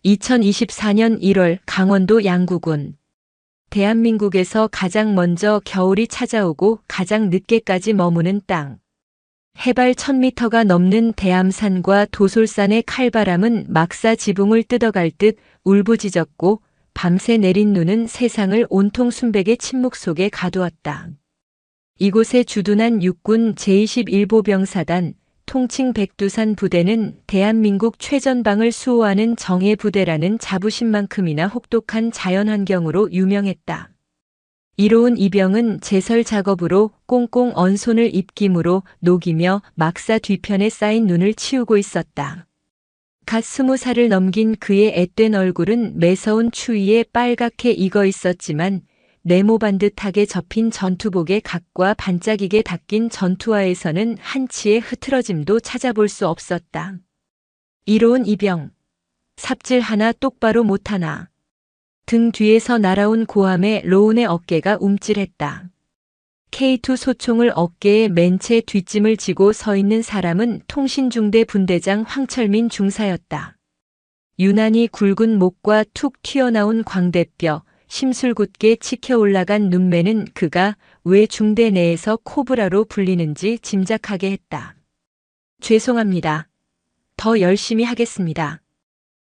2024년 1월 강원도 양구군. 대한민국에서 가장 먼저 겨울이 찾아오고 가장 늦게까지 머무는 땅. 해발 1000m가 넘는 대암산과 도솔산의 칼바람은 막사 지붕을 뜯어갈 듯 울부짖었고 밤새 내린 눈은 세상을 온통 순백의 침묵 속에 가두었다. 이곳에 주둔한 육군 제21보병사단 통칭 백두산 부대는 대한민국 최전방을 수호하는 정예 부대라는 자부심만큼이나 혹독한 자연환경으로 유명했다. 이로운 이병은 제설 작업으로 꽁꽁 언 손을 입김으로 녹이며 막사 뒤편에 쌓인 눈을 치우고 있었다. 갓 20살을 넘긴 그의 앳된 얼굴은 매서운 추위에 빨갛게 익어 있었지만 네모반듯하게 접힌 전투복의 각과 반짝이게 닦인 전투화에서는 한치의 흐트러짐도 찾아볼 수 없었다. 이로운 이병. 삽질 하나 똑바로 못하나. 등 뒤에서 날아온 고함에 로운의 어깨가 움찔했다. K2 소총을 어깨에 맨 채 뒷짐을 지고 서 있는 사람은 통신중대 분대장 황철민 중사였다. 유난히 굵은 목과 툭 튀어나온 광대뼈, 심술궂게 치켜 올라간 눈매는 그가 왜 중대 내에서 코브라로 불리는지 짐작하게 했다. 죄송합니다. 더 열심히 하겠습니다.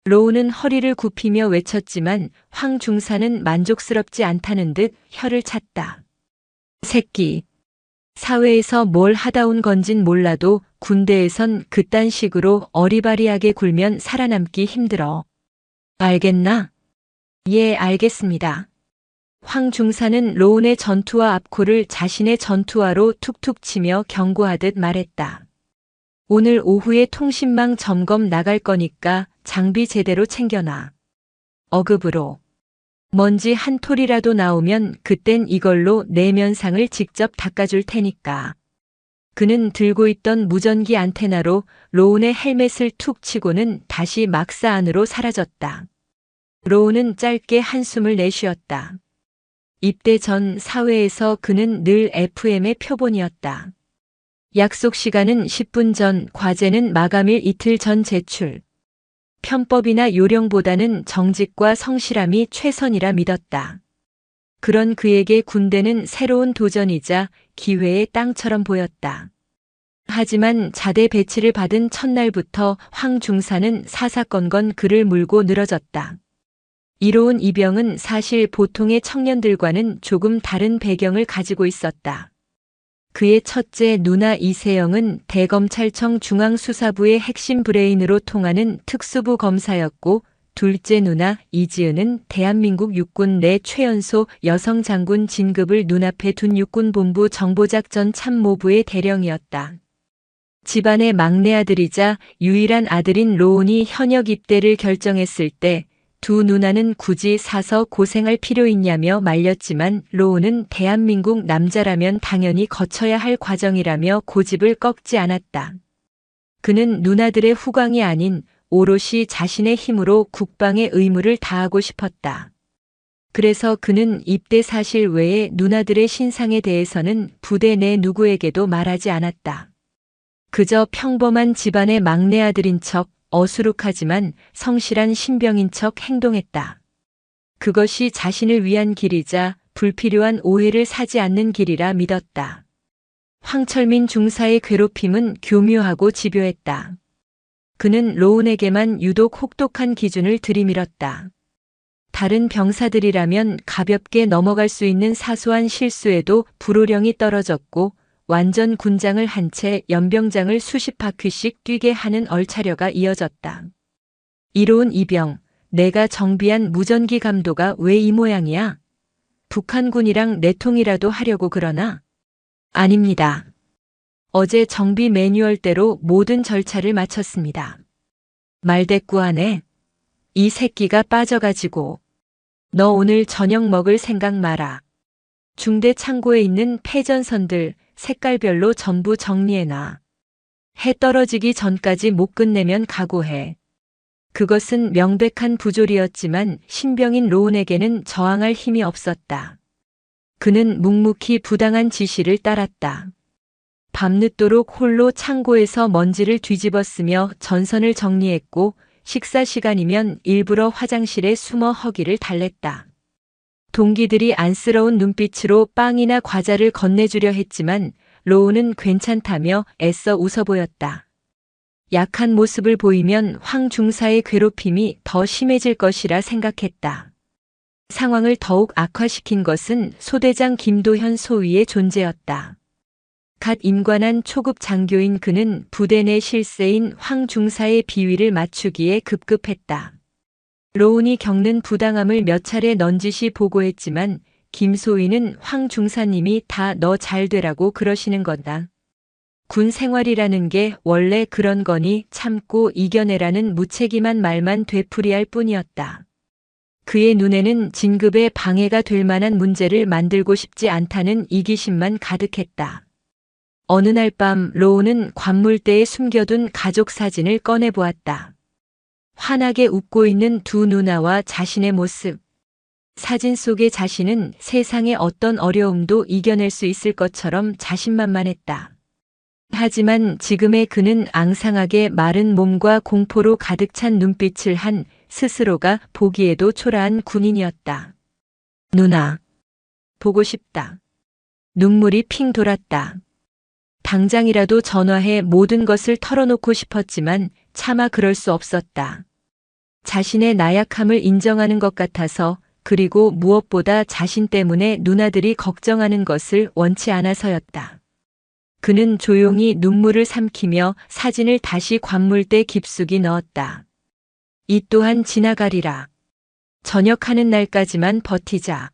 로운은 허리를 굽히며 외쳤지만 황 중사는 만족스럽지 않다는 듯 혀를 찼다. 새끼. 사회에서 뭘 하다 온 건진 몰라도 군대에선 그딴 식으로 어리바리하게 굴면 살아남기 힘들어. 알겠나? 예, 알겠습니다. 황 중사는 로운의 전투화 앞코를 자신의 전투화로 툭툭 치며 경고하듯 말했다. 오늘 오후에 통신망 점검 나갈 거니까 장비 제대로 챙겨놔. 어급으로. 먼지 한 톨이라도 나오면 그땐 이걸로 내면상을 직접 닦아줄 테니까. 그는 들고 있던 무전기 안테나로 로운의 헬멧을 툭 치고는 다시 막사 안으로 사라졌다. 로운은 짧게 한숨을 내쉬었다. 입대 전 사회에서 그는 늘 FM의 표본이었다. 약속 시간은 10분 전, 과제는 마감일 이틀 전 제출. 편법이나 요령보다는 정직과 성실함이 최선이라 믿었다. 그런 그에게 군대는 새로운 도전이자 기회의 땅처럼 보였다. 하지만 자대 배치를 받은 첫날부터 황 중사는 사사건건 그를 물고 늘어졌다. 이로운 이병은 사실 보통의 청년들과는 조금 다른 배경을 가지고 있었다. 그의 첫째 누나 이세영은 대검찰청 중앙수사부의 핵심 브레인으로 통하는 특수부 검사였고, 둘째 누나 이지은은 대한민국 육군 내 최연소 여성 장군 진급을 눈앞에 둔 육군본부 정보작전 참모부의 대령이었다. 집안의 막내 아들이자 유일한 아들인 로운이 현역 입대를 결정했을 때 두 누나는 굳이 사서 고생할 필요 있냐며 말렸지만 로운은 대한민국 남자라면 당연히 거쳐야 할 과정이라며 고집을 꺾지 않았다. 그는 누나들의 후광이 아닌 오롯이 자신의 힘으로 국방의 의무를 다하고 싶었다. 그래서 그는 입대 사실 외에 누나들의 신상에 대해서는 부대 내 누구에게도 말하지 않았다. 그저 평범한 집안의 막내 아들인 척, 어수룩하지만 성실한 신병인 척 행동했다. 그것이 자신을 위한 길이자 불필요한 오해를 사지 않는 길이라 믿었다. 황철민 중사의 괴롭힘은 교묘하고 집요했다. 그는 로운에게만 유독 혹독한 기준을 들이밀었다. 다른 병사들이라면 가볍게 넘어갈 수 있는 사소한 실수에도 불호령이 떨어졌고 완전 군장을 한 채 연병장을 수십 바퀴씩 뛰게 하는 얼차려가 이어졌다. 이로운 이병, 내가 정비한 무전기 감도가 왜 이 모양이야? 북한군이랑 내통이라도 하려고 그러나? 아닙니다. 어제 정비 매뉴얼대로 모든 절차를 마쳤습니다. 말대꾸하네. 이 새끼가 빠져가지고. 너 오늘 저녁 먹을 생각 마라. 중대 창고에 있는 패전선들 색깔별로 전부 정리해놔. 해 떨어지기 전까지 못 끝내면 각오해. 그것은 명백한 부조리였지만 신병인 로운에게는 저항할 힘이 없었다. 그는 묵묵히 부당한 지시를 따랐다. 밤늦도록 홀로 창고에서 먼지를 뒤집었으며 전선을 정리했고 식사 시간이면 일부러 화장실에 숨어 허기를 달랬다. 동기들이 안쓰러운 눈빛으로 빵이나 과자를 건네주려 했지만 로운은 괜찮다며 애써 웃어 보였다. 약한 모습을 보이면 황 중사의 괴롭힘이 더 심해질 것이라 생각했다. 상황을 더욱 악화시킨 것은 소대장 김도현 소위의 존재였다. 갓 임관한 초급 장교인 그는 부대 내 실세인 황 중사의 비위를 맞추기에 급급했다. 로운이 겪는 부당함을 몇 차례 넌지시 보고했지만 김소위는 황 중사님이 다 너 잘 되라고 그러시는 거다. 군 생활이라는 게 원래 그런 거니 참고 이겨내라는 무책임한 말만 되풀이할 뿐이었다. 그의 눈에는 진급에 방해가 될 만한 문제를 만들고 싶지 않다는 이기심만 가득했다. 어느 날 밤 로운은 관물대에 숨겨둔 가족 사진을 꺼내보았다. 환하게 웃고 있는 두 누나와 자신의 모습. 사진 속의 자신은 세상의 어떤 어려움도 이겨낼 수 있을 것처럼 자신만만했다. 하지만 지금의 그는 앙상하게 마른 몸과 공포로 가득 찬 눈빛을 한 스스로가 보기에도 초라한 군인이었다. 누나, 보고 싶다. 눈물이 핑 돌았다. 당장이라도 전화해 모든 것을 털어놓고 싶었지만 차마 그럴 수 없었다. 자신의 나약함을 인정하는 것 같아서, 그리고 무엇보다 자신 때문에 누나들이 걱정하는 것을 원치 않아서였다. 그는 조용히 눈물을 삼키며 사진을 다시 관물대 깊숙이 넣었다. 이 또한 지나가리라. 전역하는 날까지만 버티자.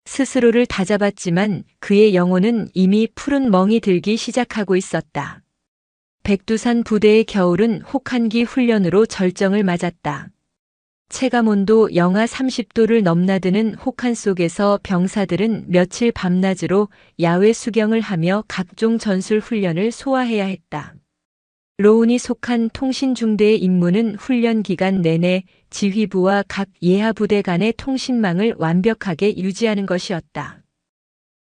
스스로를 다잡았지만 그의 영혼은 이미 푸른 멍이 들기 시작하고 있었다. 백두산 부대의 겨울은 혹한기 훈련으로 절정을 맞았다. 체감온도 영하 30도를 넘나드는 혹한 속에서 병사들은 며칠 밤낮으로 야외 수경을 하며 각종 전술 훈련을 소화해야 했다. 로운이 속한 통신중대의 임무는 훈련 기간 내내 지휘부와 각 예하부대 간의 통신망을 완벽하게 유지하는 것이었다.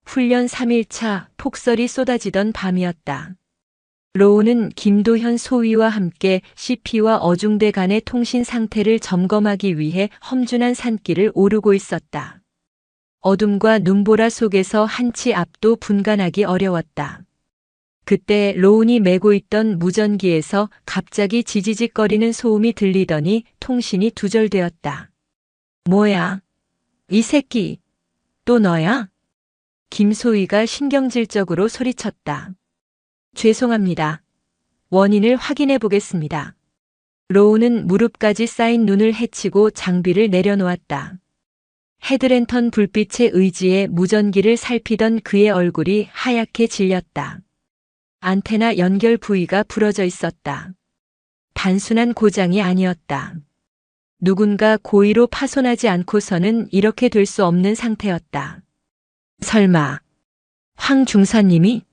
훈련 3일차 폭설이 쏟아지던 밤이었다. 로운은 김도현 소위와 함께 CP와 어중대 간의 통신 상태를 점검하기 위해 험준한 산길을 오르고 있었다. 어둠과 눈보라 속에서 한치 앞도 분간하기 어려웠다. 그때 로운이 메고 있던 무전기에서 갑자기 지지직거리는 소음이 들리더니 통신이 두절되었다. 뭐야? 이 새끼, 또 너야? 김소희가 신경질적으로 소리쳤다. 죄송합니다. 원인을 확인해 보겠습니다. 로운은 무릎까지 쌓인 눈을 헤치고 장비를 내려놓았다. 헤드랜턴 불빛에 의지해 무전기를 살피던 그의 얼굴이 하얗게 질렸다. 안테나 연결 부위가 부러져 있었다. 단순한 고장이 아니었다. 누군가 고의로 파손하지 않고서는 이렇게 될 수 없는 상태였다. 설마 황 중사님이?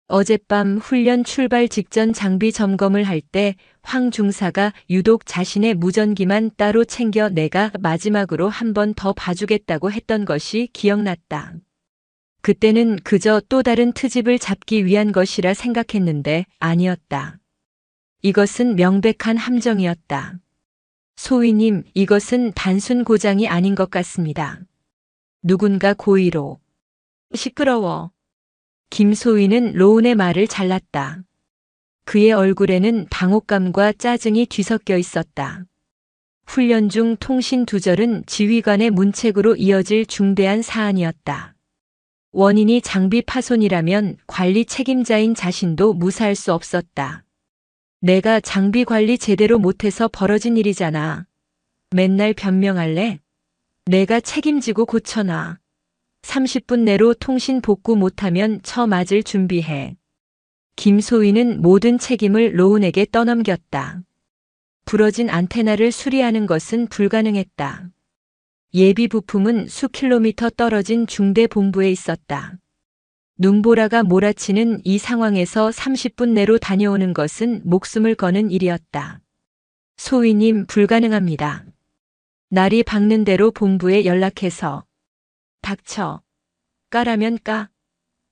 어젯밤 훈련 출발 직전 장비 점검을 할 때 황 중사가 유독 자신의 무전기만 따로 챙겨 내가 마지막으로 한 번 더 봐주겠다고 했던 것이 기억났다. 그때는 그저 또 다른 트집을 잡기 위한 것이라 생각했는데 아니었다. 이것은 명백한 함정이었다. 소위님, 이것은 단순 고장이 아닌 것 같습니다. 누군가 고의로. 시끄러워. 김소희는 로운의 말을 잘랐다. 그의 얼굴에는 당혹감과 짜증이 뒤섞여 있었다. 훈련 중 통신 두절은 지휘관의 문책으로 이어질 중대한 사안이었다. 원인이 장비 파손이라면 관리 책임자인 자신도 무사할 수 없었다. 내가 장비 관리 제대로 못해서 벌어진 일이잖아. 맨날 변명할래? 내가 책임지고 고쳐놔. 30분 내로 통신 복구 못하면 처맞을 준비해. 김소희는 모든 책임을 로운에게 떠넘겼다. 부러진 안테나를 수리하는 것은 불가능했다. 예비 부품은 수킬로미터 떨어진 중대 본부에 있었다. 눈보라가 몰아치는 이 상황에서 30분 내로 다녀오는 것은 목숨을 거는 일이었다. 소위님, 불가능합니다. 날이 밝는 대로 본부에 연락해서. 닥쳐. 까라면 까.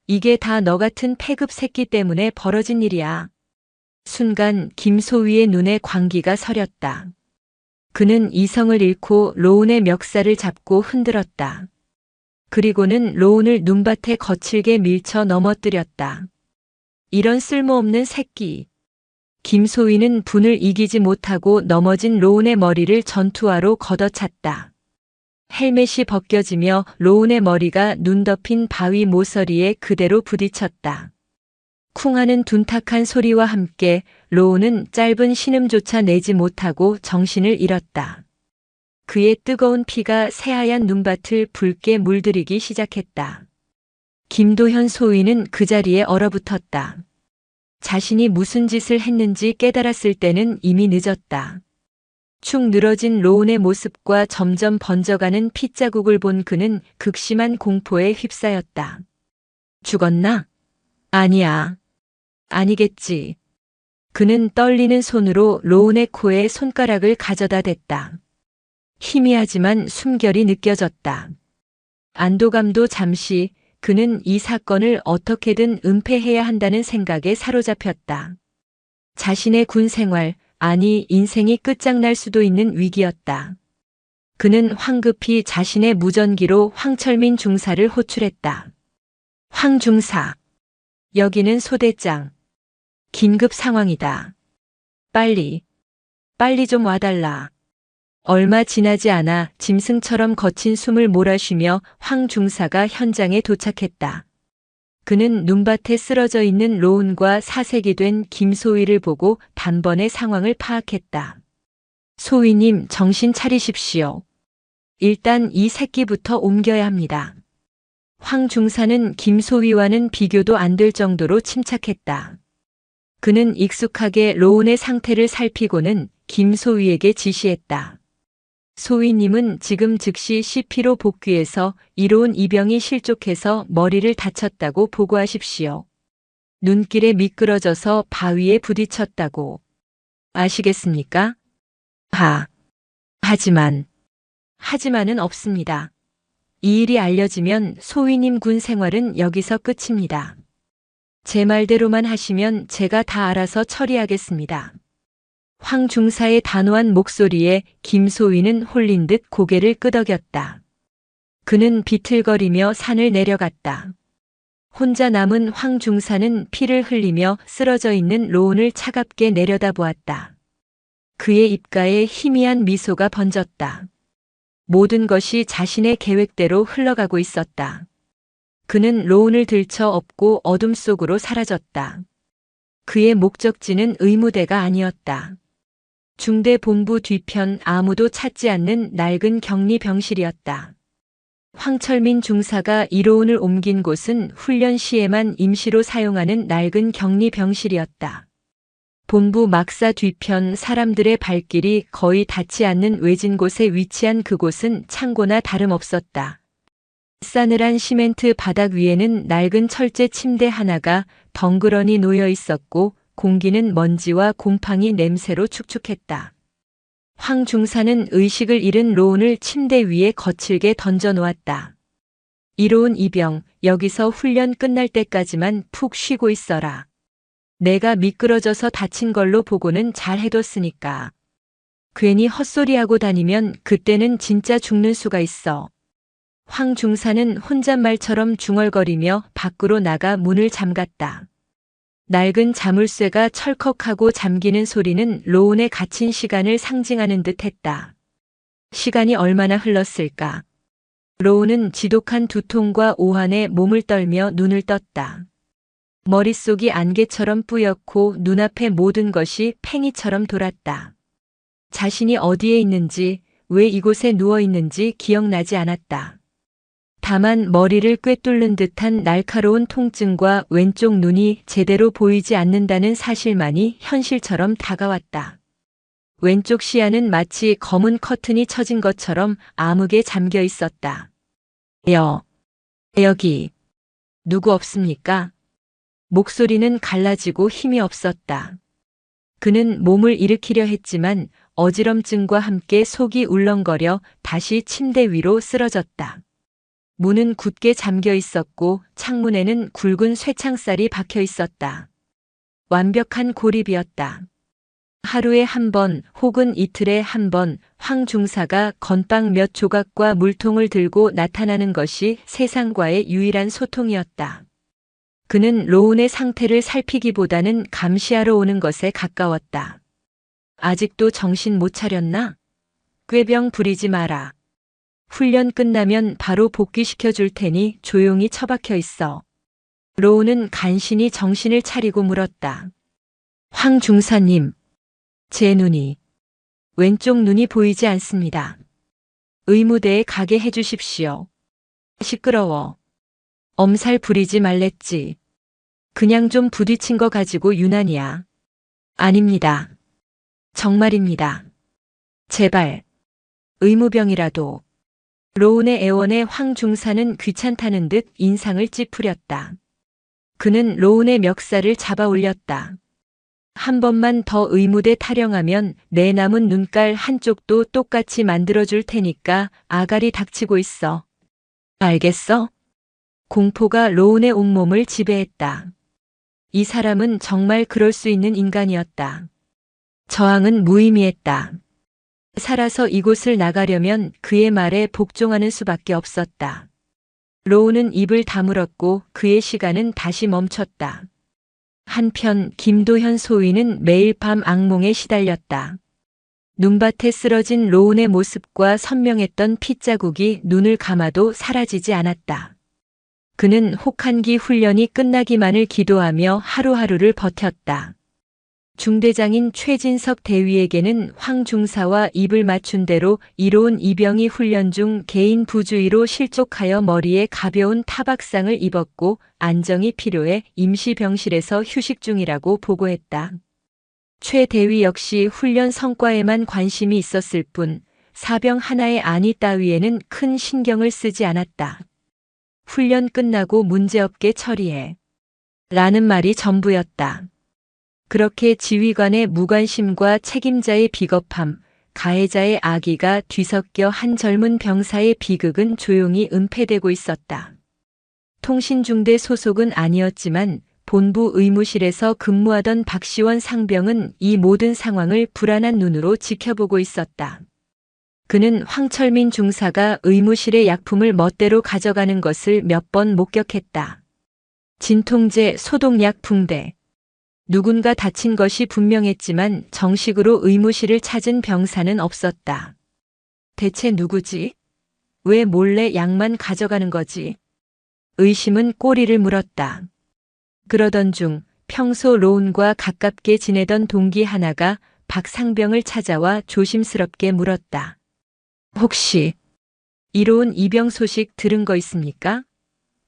이게 다 너 같은 패급 새끼 때문에 벌어진 일이야. 순간 김소위의 눈에 광기가 서렸다. 그는 이성을 잃고 로운의 멱살을 잡고 흔들었다. 그리고는 로운을 눈밭에 거칠게 밀쳐 넘어뜨렸다. 이런 쓸모없는 새끼. 김소희는 분을 이기지 못하고 넘어진 로운의 머리를 전투화로 걷어찼다. 헬멧이 벗겨지며 로운의 머리가 눈 덮인 바위 모서리에 그대로 부딪혔다. 쿵하는 둔탁한 소리와 함께 로운은 짧은 신음조차 내지 못하고 정신을 잃었다. 그의 뜨거운 피가 새하얀 눈밭을 붉게 물들이기 시작했다. 김도현 소위는 그 자리에 얼어붙었다. 자신이 무슨 짓을 했는지 깨달았을 때는 이미 늦었다. 축 늘어진 로운의 모습과 점점 번져가는 핏자국을 본 그는 극심한 공포에 휩싸였다. 죽었나? 아니야. 아니겠지. 그는 떨리는 손으로 로운의 코에 손가락을 가져다 댔다. 희미하지만 숨결이 느껴졌다. 안도감도 잠시 그는 이 사건을 어떻게든 은폐해야 한다는 생각에 사로잡혔다. 자신의 군 생활, 아니 인생이 끝장날 수도 있는 위기였다. 그는 황급히 자신의 무전기로 황철민 중사를 호출했다. 황 중사. 여기는 소대장. 긴급 상황이다. 빨리 좀 와달라. 얼마 지나지 않아 짐승처럼 거친 숨을 몰아쉬며 황 중사가 현장에 도착했다. 그는 눈밭에 쓰러져 있는 로운과 사색이 된 김소희를 보고 단번에 상황을 파악했다. 소희님, 정신 차리십시오. 일단 이 새끼부터 옮겨야 합니다. 황 중사는 김소희와는 비교도 안 될 정도로 침착했다. 그는 익숙하게 로운의 상태를 살피고는 김소희에게 지시했다. 소희님은 지금 즉시 CP로 복귀해서 이로운 이병이 실족해서 머리를 다쳤다고 보고하십시오. 눈길에 미끄러져서 바위에 부딪혔다고. 아시겠습니까? 하지만은 없습니다. 이 일이 알려지면 소희님 군 생활은 여기서 끝입니다. 제 말대로만 하시면 제가 다 알아서 처리하겠습니다. 황 중사의 단호한 목소리에 김소희는 홀린 듯 고개를 끄덕였다. 그는 비틀거리며 산을 내려갔다. 혼자 남은 황 중사는 피를 흘리며 쓰러져 있는 로운을 차갑게 내려다보았다. 그의 입가에 희미한 미소가 번졌다. 모든 것이 자신의 계획대로 흘러가고 있었다. 그는 로운을 들쳐 업고 어둠 속으로 사라졌다. 그의 목적지는 의무대가 아니었다. 중대 본부 뒤편 아무도 찾지 않는 낡은 격리병실이었다. 황철민 중사가 이로운을 옮긴 곳은 훈련 시에만 임시로 사용하는 낡은 격리병실이었다. 본부 막사 뒤편 사람들의 발길이 거의 닿지 않는 외진 곳에 위치한 그곳은 창고나 다름없었다. 싸늘한 시멘트 바닥 위에는 낡은 철제 침대 하나가 덩그러니 놓여 있었고 공기는 먼지와 곰팡이 냄새로 축축했다. 황 중사는 의식을 잃은 로운을 침대 위에 거칠게 던져 놓았다. 이로운 이병, 여기서 훈련 끝날 때까지만 푹 쉬고 있어라. 내가 미끄러져서 다친 걸로 보고는 잘 해뒀으니까. 괜히 헛소리하고 다니면 그때는 진짜 죽는 수가 있어. 황 중사는 혼잣말처럼 중얼거리며 밖으로 나가 문을 잠갔다. 낡은 자물쇠가 철컥하고 잠기는 소리는 로운의 갇힌 시간을 상징하는 듯 했다. 시간이 얼마나 흘렀을까? 로운은 지독한 두통과 오한에 몸을 떨며 눈을 떴다. 머릿속이 안개처럼 뿌옇고 눈앞의 모든 것이 팽이처럼 돌았다. 자신이 어디에 있는지, 왜 이곳에 누워 있는지 기억나지 않았다. 다만 머리를 꿰뚫는 듯한 날카로운 통증과 왼쪽 눈이 제대로 보이지 않는다는 사실만이 현실처럼 다가왔다. 왼쪽 시야는 마치 검은 커튼이 쳐진 것처럼 암흑에 잠겨 있었다. 여기 누구 없습니까? 목소리는 갈라지고 힘이 없었다. 그는 몸을 일으키려 했지만 어지럼증과 함께 속이 울렁거려 다시 침대 위로 쓰러졌다. 문은 굳게 잠겨 있었고 창문에는 굵은 쇠창살이 박혀 있었다. 완벽한 고립이었다. 하루에 한 번 혹은 이틀에 한 번 황 중사가 건빵 몇 조각과 물통을 들고 나타나는 것이 세상과의 유일한 소통이었다. 그는 로운의 상태를 살피기보다는 감시하러 오는 것에 가까웠다. 아직도 정신 못 차렸나? 꾀병 부리지 마라. 훈련 끝나면 바로 복귀시켜 줄 테니 조용히 처박혀 있어. 로운은 간신히 정신을 차리고 물었다. 황 중사님, 제 눈이, 왼쪽 눈이 보이지 않습니다. 의무대에 가게 해주십시오. 시끄러워. 엄살 부리지 말랬지. 그냥 좀 부딪힌 거 가지고 유난이야. 아닙니다. 정말입니다. 제발. 의무병이라도. 로운의 애원에 황 중사는 귀찮다는 듯 인상을 찌푸렸다. 그는 로운의 멱살을 잡아 올렸다. 한 번만 더 의무대 타령하면 내 남은 눈깔 한쪽도 똑같이 만들어줄 테니까 아가리 닥치고 있어. 알겠어? 공포가 로운의 온몸을 지배했다. 이 사람은 정말 그럴 수 있는 인간이었다. 저항은 무의미했다. 살아서 이곳을 나가려면 그의 말에 복종하는 수밖에 없었다. 로운은 입을 다물었고 그의 시간은 다시 멈췄다. 한편 김도현 소위는 매일 밤 악몽에 시달렸다. 눈밭에 쓰러진 로운의 모습과 선명했던 핏자국이 눈을 감아도 사라지지 않았다. 그는 혹한기 훈련이 끝나기만을 기도하며 하루하루를 버텼다. 중대장인 최진석 대위에게는 황 중사와 입을 맞춘 대로 이로운 이병이 훈련 중 개인 부주의로 실족하여 머리에 가벼운 타박상을 입었고 안정이 필요해 임시병실에서 휴식 중이라고 보고했다. 최 대위 역시 훈련 성과에만 관심이 있었을 뿐 사병 하나의 안위 따위에는 큰 신경을 쓰지 않았다. 훈련 끝나고 문제없게 처리해. 라는 말이 전부였다. 그렇게 지휘관의 무관심과 책임자의 비겁함, 가해자의 악의가 뒤섞여 한 젊은 병사의 비극은 조용히 은폐되고 있었다. 통신중대 소속은 아니었지만 본부 의무실에서 근무하던 박시원 상병은 이 모든 상황을 불안한 눈으로 지켜보고 있었다. 그는 황철민 중사가 의무실의 약품을 멋대로 가져가는 것을 몇 번 목격했다. 진통제, 소독약, 붕대. 누군가 다친 것이 분명했지만 정식으로 의무실을 찾은 병사는 없었다. 대체 누구지? 왜 몰래 약만 가져가는 거지? 의심은 꼬리를 물었다. 그러던 중 평소 로운과 가깝게 지내던 동기 하나가 박 상병을 찾아와 조심스럽게 물었다. 혹시 이로운 이병 소식 들은 거 있습니까?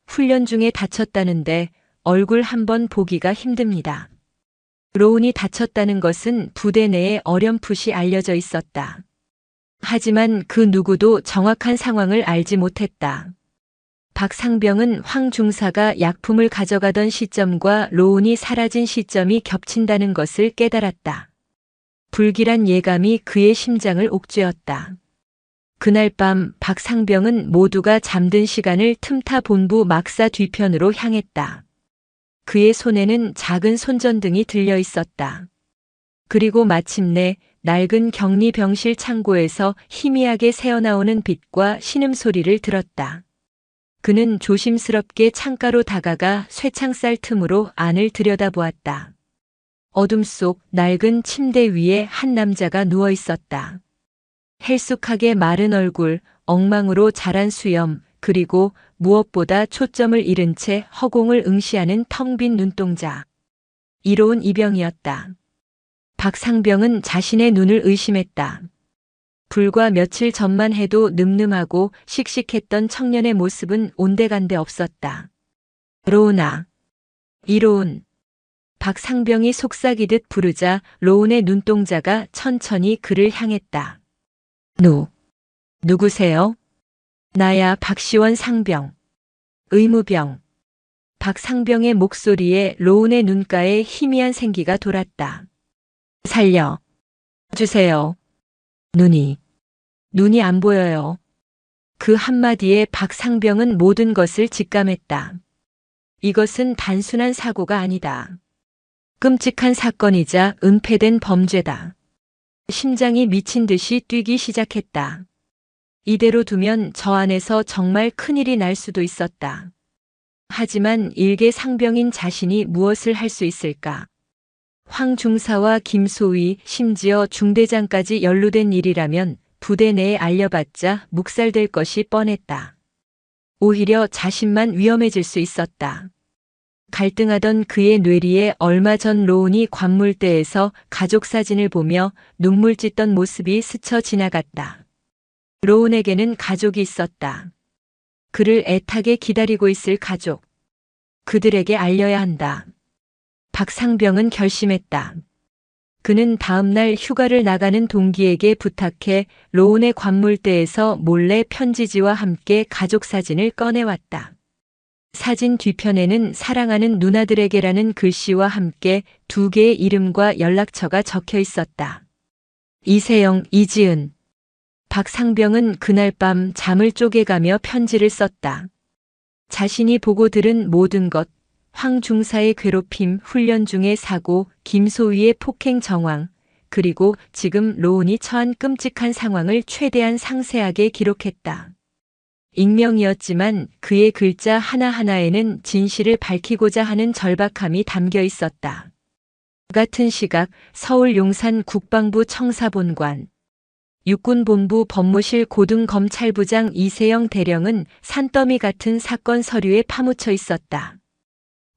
훈련 중에 다쳤다는데 얼굴 한번 보기가 힘듭니다. 로운이 다쳤다는 것은 부대 내에 어렴풋이 알려져 있었다. 하지만 그 누구도 정확한 상황을 알지 못했다. 박 상병은 황 중사가 약품을 가져가던 시점과 로운이 사라진 시점이 겹친다는 것을 깨달았다. 불길한 예감이 그의 심장을 옥죄었다. 그날 밤 박 상병은 모두가 잠든 시간을 틈타 본부 막사 뒤편으로 향했다. 그의 손에는 작은 손전등이 들려 있었다. 그리고 마침내 낡은 격리병실 창고에서 희미하게 새어나오는 빛과 신음소리를 들었다. 그는 조심스럽게 창가로 다가가 쇠창살 틈으로 안을 들여다보았다. 어둠 속 낡은 침대 위에 한 남자가 누워 있었다. 헬쑥하게 마른 얼굴, 엉망으로 자란 수염, 그리고 무엇보다 초점을 잃은 채 허공을 응시하는 텅 빈 눈동자. 이로운 이병이었다. 박 상병은 자신의 눈을 의심했다. 불과 며칠 전만 해도 늠름하고 씩씩했던 청년의 모습은 온데간데 없었다. 로운아. 이로운. 박 상병이 속삭이듯 부르자 로운의 눈동자가 천천히 그를 향했다. 누구세요? 나야 박시원 상병. 의무병. 박 상병의 목소리에 로운의 눈가에 희미한 생기가 돌았다. 살려 주세요. 눈이 안 보여요. 그 한마디에 박 상병은 모든 것을 직감했다. 이것은 단순한 사고가 아니다. 끔찍한 사건이자 은폐된 범죄다. 심장이 미친 듯이 뛰기 시작했다. 이대로 두면 저 안에서 정말 큰일이 날 수도 있었다. 하지만 일개 상병인 자신이 무엇을 할 수 있을까? 황 중사와 김소위, 심지어 중대장까지 연루된 일이라면 부대 내에 알려봤자 묵살될 것이 뻔했다. 오히려 자신만 위험해질 수 있었다. 갈등하던 그의 뇌리에 얼마 전 로운이 관물대에서 가족 사진을 보며 눈물 찢던 모습이 스쳐 지나갔다. 로운에게는 가족이 있었다. 그를 애타게 기다리고 있을 가족. 그들에게 알려야 한다. 박상병은 결심했다. 그는 다음날 휴가를 나가는 동기에게 부탁해 로운의 관물대에서 몰래 편지지와 함께 가족 사진을 꺼내왔다. 사진 뒤편에는 사랑하는 누나들에게라는 글씨와 함께 2개의 이름과 연락처가 적혀 있었다. 이세영, 이지은. 박상병은 그날 밤 잠을 쪼개가며 편지를 썼다. 자신이 보고 들은 모든 것, 황 중사의 괴롭힘, 훈련 중의 사고, 김소위의 폭행 정황, 그리고 지금 로운이 처한 끔찍한 상황을 최대한 상세하게 기록했다. 익명이었지만 그의 글자 하나하나에는 진실을 밝히고자 하는 절박함이 담겨 있었다. 같은 시각 서울 용산 국방부 청사본관, 육군본부 법무실 고등검찰부장 이세영 대령은 산더미 같은 사건 서류에 파묻혀 있었다.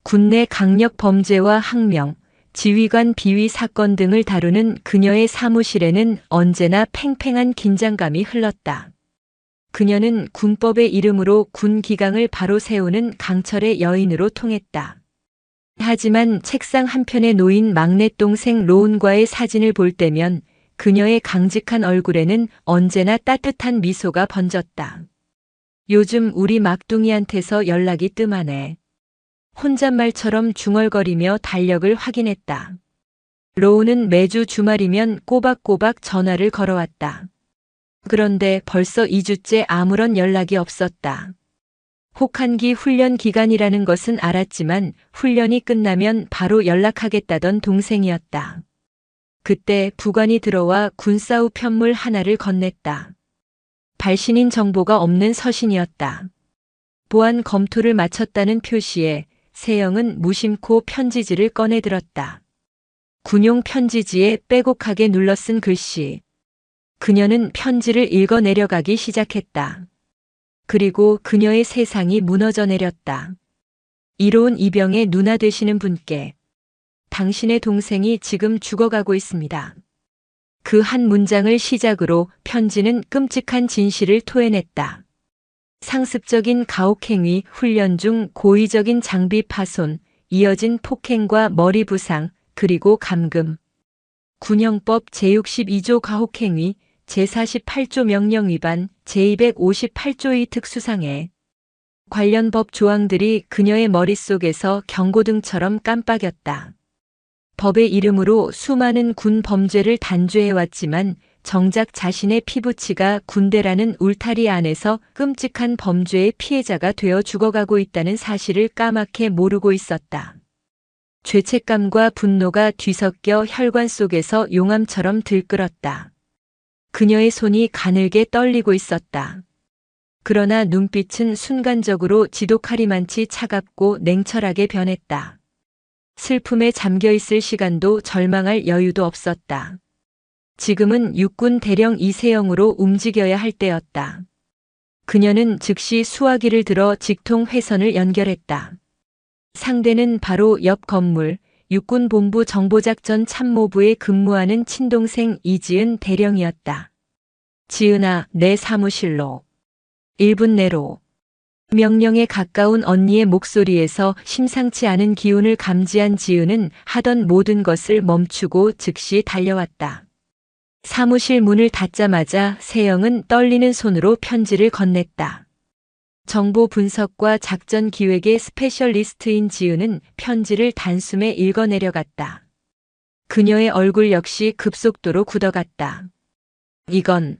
군내 강력 범죄와 항명, 지휘관 비위 사건 등을 다루는 그녀의 사무실에는 언제나 팽팽한 긴장감이 흘렀다. 그녀는 군법의 이름으로 군 기강을 바로 세우는 강철의 여인으로 통했다. 하지만 책상 한편에 놓인 막내 동생 로운과의 사진을 볼 때면 그녀의 강직한 얼굴에는 언제나 따뜻한 미소가 번졌다. 요즘 우리 막둥이한테서 연락이 뜸하네. 혼잣말처럼 중얼거리며 달력을 확인했다. 로운은 매주 주말이면 꼬박꼬박 전화를 걸어왔다. 그런데 벌써 2주째 아무런 연락이 없었다. 혹한기 훈련 기간이라는 것은 알았지만 훈련이 끝나면 바로 연락하겠다던 동생이었다. 그때 부관이 들어와 군사후 편물 하나를 건넸다. 발신인 정보가 없는 서신이었다. 보안 검토를 마쳤다는 표시에 세영은 무심코 편지지를 꺼내들었다. 군용 편지지에 빼곡하게 눌러 쓴 글씨. 그녀는 편지를 읽어 내려가기 시작했다. 그리고 그녀의 세상이 무너져 내렸다. 이로운 이병의 누나 되시는 분께 당신의 동생이 지금 죽어가고 있습니다. 그 한 문장을 시작으로 편지는 끔찍한 진실을 토해냈다. 상습적인 가혹행위, 훈련 중 고의적인 장비 파손, 이어진 폭행과 머리 부상, 그리고 감금. 군형법 제62조 가혹행위, 제48조 명령 위반, 제258조 2 특수상해. 관련 법 조항들이 그녀의 머릿속에서 경고등처럼 깜빡였다. 법의 이름으로 수많은 군 범죄를 단죄해왔지만 정작 자신의 피부치가 군대라는 울타리 안에서 끔찍한 범죄의 피해자가 되어 죽어가고 있다는 사실을 까맣게 모르고 있었다. 죄책감과 분노가 뒤섞여 혈관 속에서 용암처럼 들끓었다. 그녀의 손이 가늘게 떨리고 있었다. 그러나 눈빛은 순간적으로 지독하리만치 차갑고 냉철하게 변했다. 슬픔에 잠겨있을 시간도 절망할 여유도 없었다. 지금은 육군 대령 이세영으로 움직여야 할 때였다. 그녀는 즉시 수화기를 들어 직통 회선을 연결했다. 상대는 바로 옆 건물, 육군본부 정보작전 참모부에 근무하는 친동생 이지은 대령이었다. 지은아, 내 사무실로. 1분 내로. 명령에 가까운 언니의 목소리에서 심상치 않은 기운을 감지한 지은은 하던 모든 것을 멈추고 즉시 달려왔다. 사무실 문을 닫자마자 세영은 떨리는 손으로 편지를 건넸다. 정보 분석과 작전 기획의 스페셜리스트인 지은은 편지를 단숨에 읽어 내려갔다. 그녀의 얼굴 역시 급속도로 굳어갔다. 이건.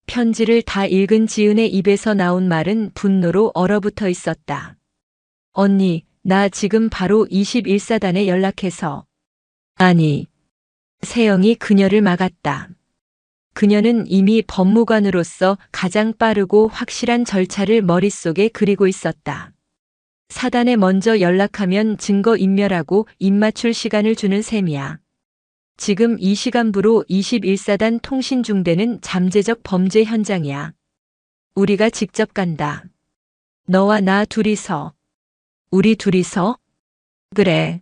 편지를 다 읽은 지은의 입에서 나온 말은 분노로 얼어붙어 있었다. 언니, 나 지금 바로 21사단에 연락해서. 아니. 세영이 그녀를 막았다. 그녀는 이미 법무관으로서 가장 빠르고 확실한 절차를 머릿속에 그리고 있었다. 사단에 먼저 연락하면 증거 인멸하고 입맞출 시간을 주는 셈이야. 지금 이 시간부로 21사단 통신중대는 잠재적 범죄 현장이야. 우리가 직접 간다. 너와 나 둘이서. 우리 둘이서? 그래.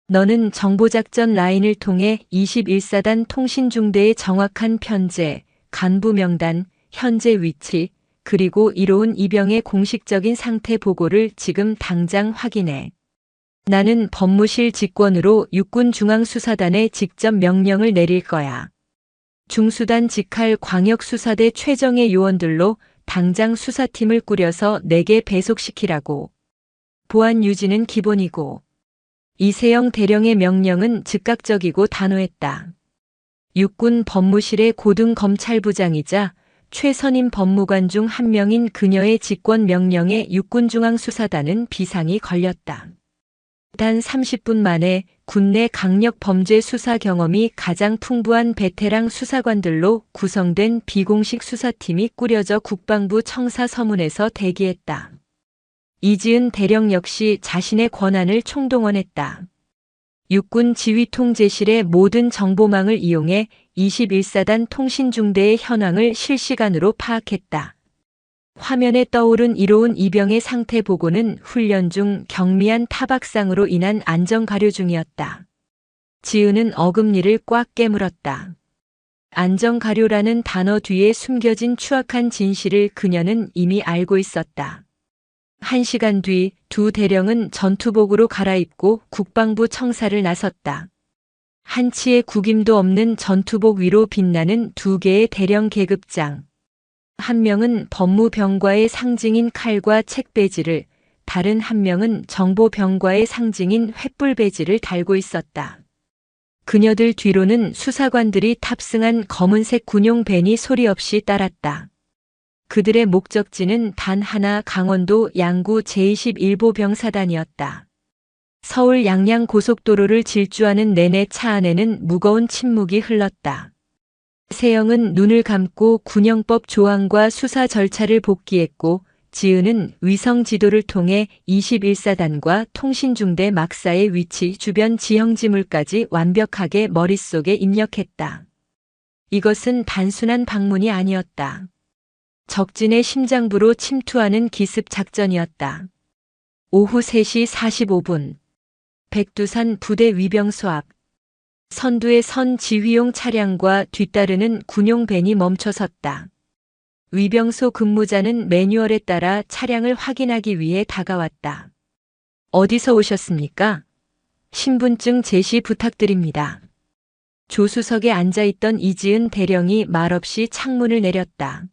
너는 정보작전 라인을 통해 21사단 통신중대의 정확한 편제, 간부 명단, 현재 위치, 그리고 이로운 이병의 공식적인 상태 보고를 지금 당장 확인해. 나는 법무실 직권으로 육군중앙수사단에 직접 명령을 내릴 거야. 중수단 직할 광역수사대 최정예 요원들로 당장 수사팀을 꾸려서 내게 배속시키라고. 보안 유지는 기본이고. 이세영 대령의 명령은 즉각적이고 단호했다. 육군 법무실의 고등검찰부장이자 최선임 법무관 중 한 명인 그녀의 직권 명령에 육군중앙수사단은 비상이 걸렸다. 단 30분 만에 국내 강력 범죄 수사 경험이 가장 풍부한 베테랑 수사관들로 구성된 비공식 수사팀이 꾸려져 국방부 청사 서문에서 대기했다. 이지은 대령 역시 자신의 권한을 총동원했다. 육군 지휘통제실의 모든 정보망을 이용해 21사단 통신중대의 현황을 실시간으로 파악했다. 화면에 떠오른 이로운 이병의 상태 보고는 훈련 중 경미한 타박상으로 인한 안전가료 중이었다. 지은은 어금니를 꽉 깨물었다. 안전가료라는 단어 뒤에 숨겨진 추악한 진실을 그녀는 이미 알고 있었다. 1시간 뒤 두 대령은 전투복으로 갈아입고 국방부 청사를 나섰다. 한치의 구김도 없는 전투복 위로 빛나는 두 개의 대령 계급장. 한 명은 법무병과의 상징인 칼과 책 배지를, 다른 한 명은 정보병과의 상징인 횃불 배지를 달고 있었다. 그녀들 뒤로는 수사관들이 탑승한 검은색 군용 밴이 소리 없이 따랐다. 그들의 목적지는 단 하나, 강원도 양구 제21보 병사단이었다. 서울 양양 고속도로를 질주하는 내내 차 안에는 무거운 침묵이 흘렀다. 세영은 눈을 감고 군형법 조항과 수사 절차를 복기했고, 지은은 위성 지도를 통해 21사단과 통신중대 막사의 위치, 주변 지형지물까지 완벽하게 머릿속에 입력했다. 이것은 단순한 방문이 아니었다. 적진의 심장부로 침투하는 기습 작전이었다. 오후 3시 45분. 백두산 부대 위병소 앞. 선두의 선 지휘용 차량과 뒤따르는 군용 밴이 멈춰섰다. 위병소 근무자는 매뉴얼에 따라 차량을 확인하기 위해 다가왔다. 어디서 오셨습니까? 신분증 제시 부탁드립니다. 조수석에 앉아있던 이지은 대령이 말없이 창문을 내렸다.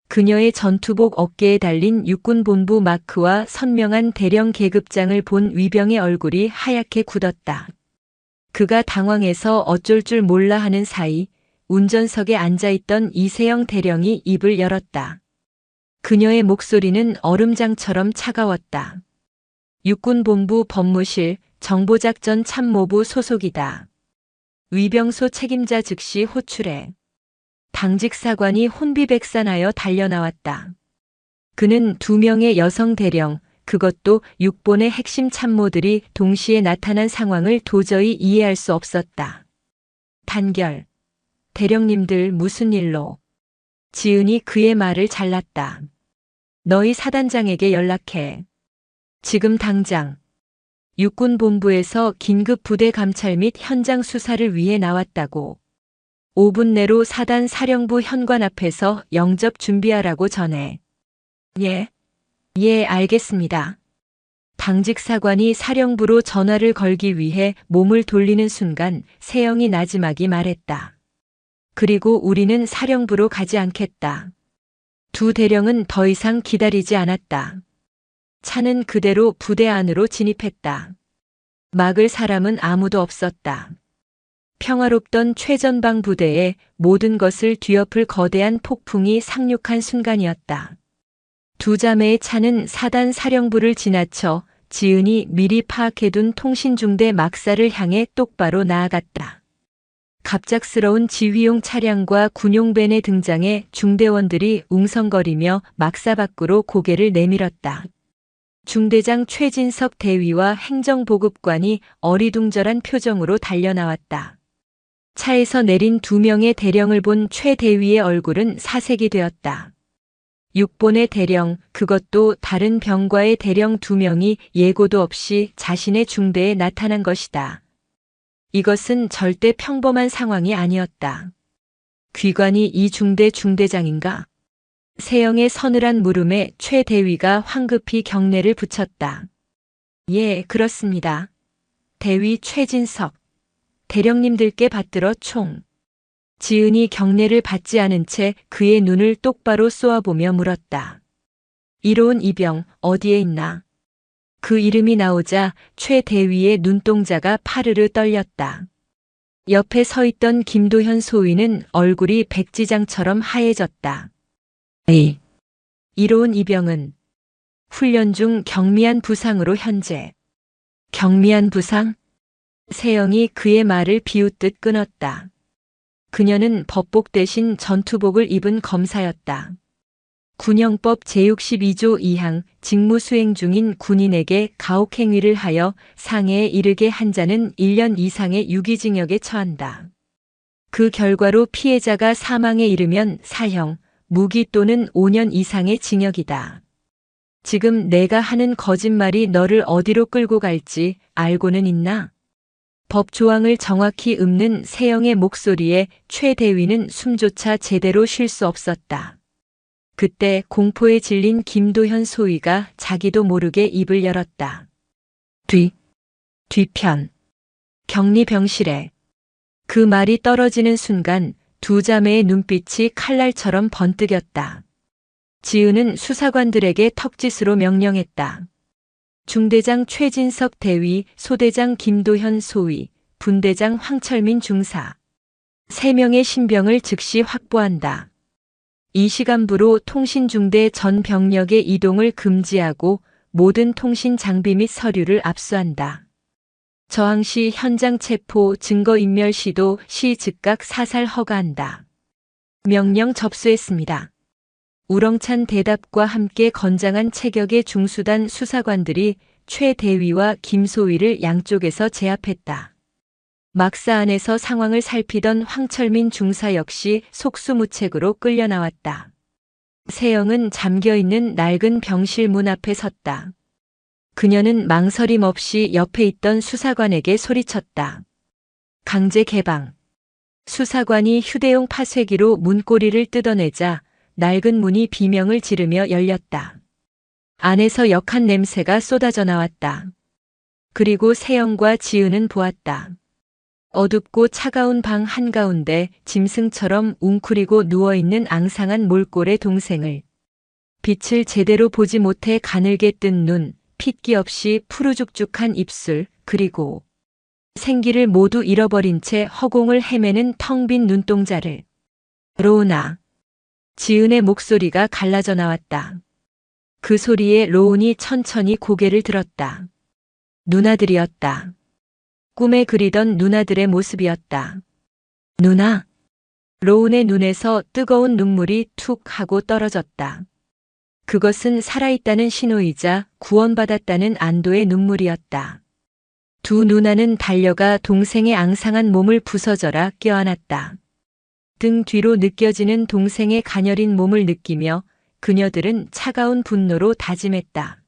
그녀의 전투복 어깨에 달린 육군본부 마크와 선명한 대령 계급장을 본 위병의 얼굴이 하얗게 굳었다. 그가 당황해서 어쩔 줄 몰라 하는 사이 운전석에 앉아있던 이세영 대령이 입을 열었다. 그녀의 목소리는 얼음장처럼 차가웠다. 육군본부 법무실 정보작전 참모부 소속이다. 위병소 책임자 즉시 호출해. 당직 사관이 혼비백산하여 달려나왔다. 그는 2명의 여성 대령, 그것도 육본의 핵심 참모들이 동시에 나타난 상황을 도저히 이해할 수 없었다. 단결. 대령님들 무슨 일로? 지은이 그의 말을 잘랐다. 너희 사단장에게 연락해. 지금 당장. 육군본부에서 긴급 부대 감찰 및 현장 수사를 위해 나왔다고. 5분 내로 사단 사령부 현관 앞에서 영접 준비하라고 전해. 예. 예, 알겠습니다. 당직 사관이 사령부로 전화를 걸기 위해 몸을 돌리는 순간 세영이 나지막이 말했다. 그리고 우리는 사령부로 가지 않겠다. 두 대령은 더 이상 기다리지 않았다. 차는 그대로 부대 안으로 진입했다. 막을 사람은 아무도 없었다. 평화롭던 최전방 부대에 모든 것을 뒤엎을 거대한 폭풍이 상륙한 순간이었다. 두 자매의 차는 사단 사령부를 지나쳐 지은이 미리 파악해둔 통신중대 막사를 향해 똑바로 나아갔다. 갑작스러운 지휘용 차량과 군용벤에 등장해 중대원들이 웅성거리며 막사 밖으로 고개를 내밀었다. 중대장 최진석 대위와 행정보급관이 어리둥절한 표정으로 달려나왔다. 차에서 내린 2명의 대령을 본 최 대위의 얼굴은 사색이 되었다. 6본의 대령, 그것도 다른 병과의 대령 2명이 예고도 없이 자신의 중대에 나타난 것이다. 이것은 절대 평범한 상황이 아니었다. 귀관이 이 중대 중대장인가? 세영의 서늘한 물음에 최 대위가 황급히 경례를 붙였다. 예, 그렇습니다. 대위 최진석. 대령님들께 받들어 총. 지은이 경례를 받지 않은 채 그의 눈을 똑바로 쏘아보며 물었다. 이로운 이병 어디에 있나? 그 이름이 나오자 최 대위의 눈동자가 파르르 떨렸다. 옆에 서 있던 김도현 소위는 얼굴이 백지장처럼 하얘졌다. 에이, 이로운 이병은 훈련 중 경미한 부상으로 현재. 경미한 부상? 세영이 그의 말을 비웃듯 끊었다. 그녀는 법복 대신 전투복을 입은 검사였다. 군형법 제62조 2항 직무 수행 중인 군인에게 가혹행위를 하여 상해에 이르게 한 자는 1년 이상의 유기징역에 처한다. 그 결과로 피해자가 사망에 이르면 사형, 무기 또는 5년 이상의 징역이다. 지금 내가 하는 거짓말이 너를 어디로 끌고 갈지 알고는 있나? 법 조항을 정확히 읊는 세영의 목소리에 최 대위는 숨조차 제대로 쉴 수 없었다. 그때 공포에 질린 김도현 소위가 자기도 모르게 입을 열었다. 뒤편. 격리병실에. 그 말이 떨어지는 순간 두 자매의 눈빛이 칼날처럼 번뜩였다. 지은은 수사관들에게 턱짓으로 명령했다. 중대장 최진석 대위, 소대장 김도현 소위, 분대장 황철민 중사. 3명의 신병을 즉시 확보한다. 이 시간부로 통신중대 전 병력의 이동을 금지하고 모든 통신 장비 및 서류를 압수한다. 저항 시 현장 체포, 증거인멸 시도 시 즉각 사살 허가한다. 명령 접수했습니다. 우렁찬 대답과 함께 건장한 체격의 중수단 수사관들이 최 대위와 김소위를 양쪽에서 제압했다. 막사 안에서 상황을 살피던 황철민 중사 역시 속수무책으로 끌려 나왔다. 세영은 잠겨있는 낡은 병실 문 앞에 섰다. 그녀는 망설임 없이 옆에 있던 수사관에게 소리쳤다. 강제 개방. 수사관이 휴대용 파쇄기로 문고리를 뜯어내자 낡은 문이 비명을 지르며 열렸다. 안에서 역한 냄새가 쏟아져 나왔다. 그리고 세영과 지은은 보았다. 어둡고 차가운 방 한가운데 짐승처럼 웅크리고 누워있는 앙상한 몰골의 동생을. 빛을 제대로 보지 못해 가늘게 뜬 눈, 핏기 없이 푸르죽죽한 입술, 그리고 생기를 모두 잃어버린 채 허공을 헤매는 텅 빈 눈동자를. 로운아. 지은의 목소리가 갈라져 나왔다. 그 소리에 로운이 천천히 고개를 들었다. 누나들이었다. 꿈에 그리던 누나들의 모습이었다. 누나. 로운의 눈에서 뜨거운 눈물이 툭 하고 떨어졌다. 그것은 살아있다는 신호이자 구원받았다는 안도의 눈물이었다. 두 누나는 달려가 동생의 앙상한 몸을 부서져라 껴안았다. 등 뒤로 느껴지는 동생의 가녀린 몸을 느끼며 그녀들은 차가운 분노로 다짐했다.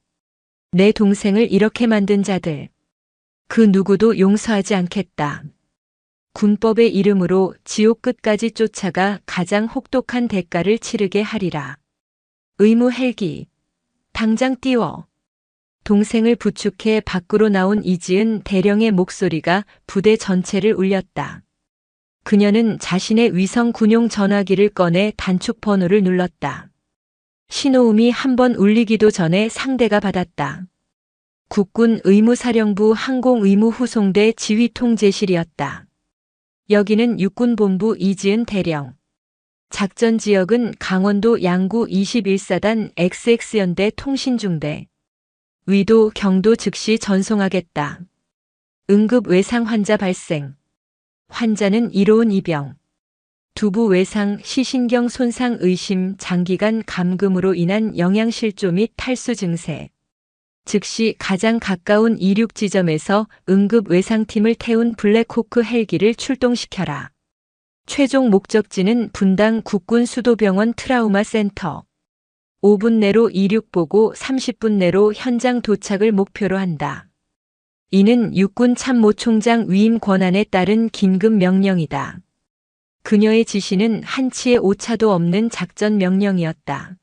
내 동생을 이렇게 만든 자들. 그 누구도 용서하지 않겠다. 군법의 이름으로 지옥 끝까지 쫓아가 가장 혹독한 대가를 치르게 하리라. 의무 헬기. 당장 띄워. 동생을 부축해 밖으로 나온 이지은 대령의 목소리가 부대 전체를 울렸다. 그녀는 자신의 위성 군용 전화기를 꺼내 단축 번호를 눌렀다. 신호음이 한 번 울리기도 전에 상대가 받았다. 국군 의무사령부 항공의무후송대 지휘통제실이었다. 여기는 육군본부 이지은 대령. 작전 지역은 강원도 양구 21사단 XX연대 통신중대. 위도, 경도 즉시 전송하겠다. 응급 외상 환자 발생. 환자는 이로운 이병, 두부 외상, 시신경 손상 의심, 장기간 감금으로 인한 영양실조 및 탈수 증세. 즉시 가장 가까운 이륙 지점에서 응급 외상팀을 태운 블랙호크 헬기를 출동시켜라. 최종 목적지는 분당 국군수도병원 트라우마 센터. 5분 내로 이륙 보고 30분 내로 현장 도착을 목표로 한다. 이는 육군 참모총장 위임 권한에 따른 긴급 명령이다. 그녀의 지시는 한치의 오차도 없는 작전 명령이었다.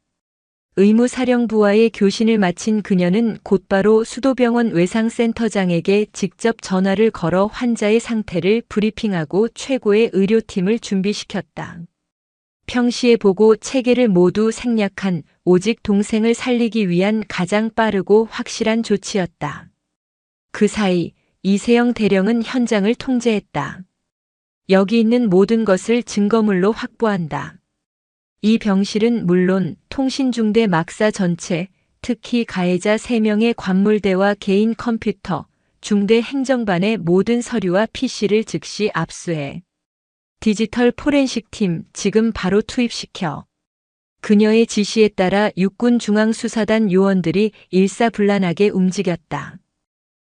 의무사령부와의 교신을 마친 그녀는 곧바로 수도병원 외상센터장에게 직접 전화를 걸어 환자의 상태를 브리핑하고 최고의 의료팀을 준비시켰다. 평시에 보고 체계를 모두 생략한 오직 동생을 살리기 위한 가장 빠르고 확실한 조치였다. 그 사이 이세영 대령은 현장을 통제했다. 여기 있는 모든 것을 증거물로 확보한다. 이 병실은 물론 통신중대 막사 전체, 특히 가해자 3명의 관물대와 개인 컴퓨터, 중대 행정반의 모든 서류와 PC를 즉시 압수해 디지털 포렌식 팀 지금 바로 투입시켜. 그녀의 지시에 따라 육군 중앙수사단 요원들이 일사불란하게 움직였다.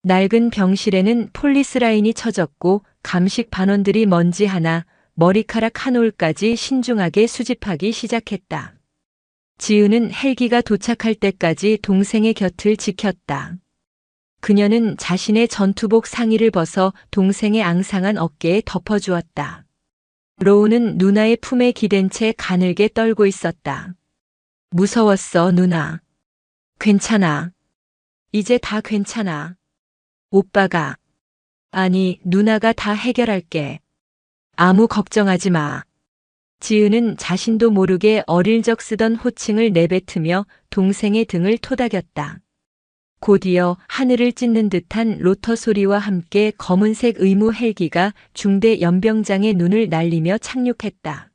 낡은 병실에는 폴리스라인이 쳐졌고 감식 반원들이 먼지 하나, 머리카락 한 올까지 신중하게 수집하기 시작했다. 지은은 헬기가 도착할 때까지 동생의 곁을 지켰다. 그녀는 자신의 전투복 상의를 벗어 동생의 앙상한 어깨에 덮어주었다. 로우는 누나의 품에 기댄 채 가늘게 떨고 있었다. 무서웠어, 누나. 괜찮아. 이제 다 괜찮아. 오빠가, 아니, 누나가 다 해결할게. 아무 걱정하지 마. 지은은 자신도 모르게 어릴 적 쓰던 호칭을 내뱉으며 동생의 등을 토닥였다. 곧이어 하늘을 찢는 듯한 로터 소리와 함께 검은색 의무 헬기가 중대 연병장의 눈을 날리며 착륙했다.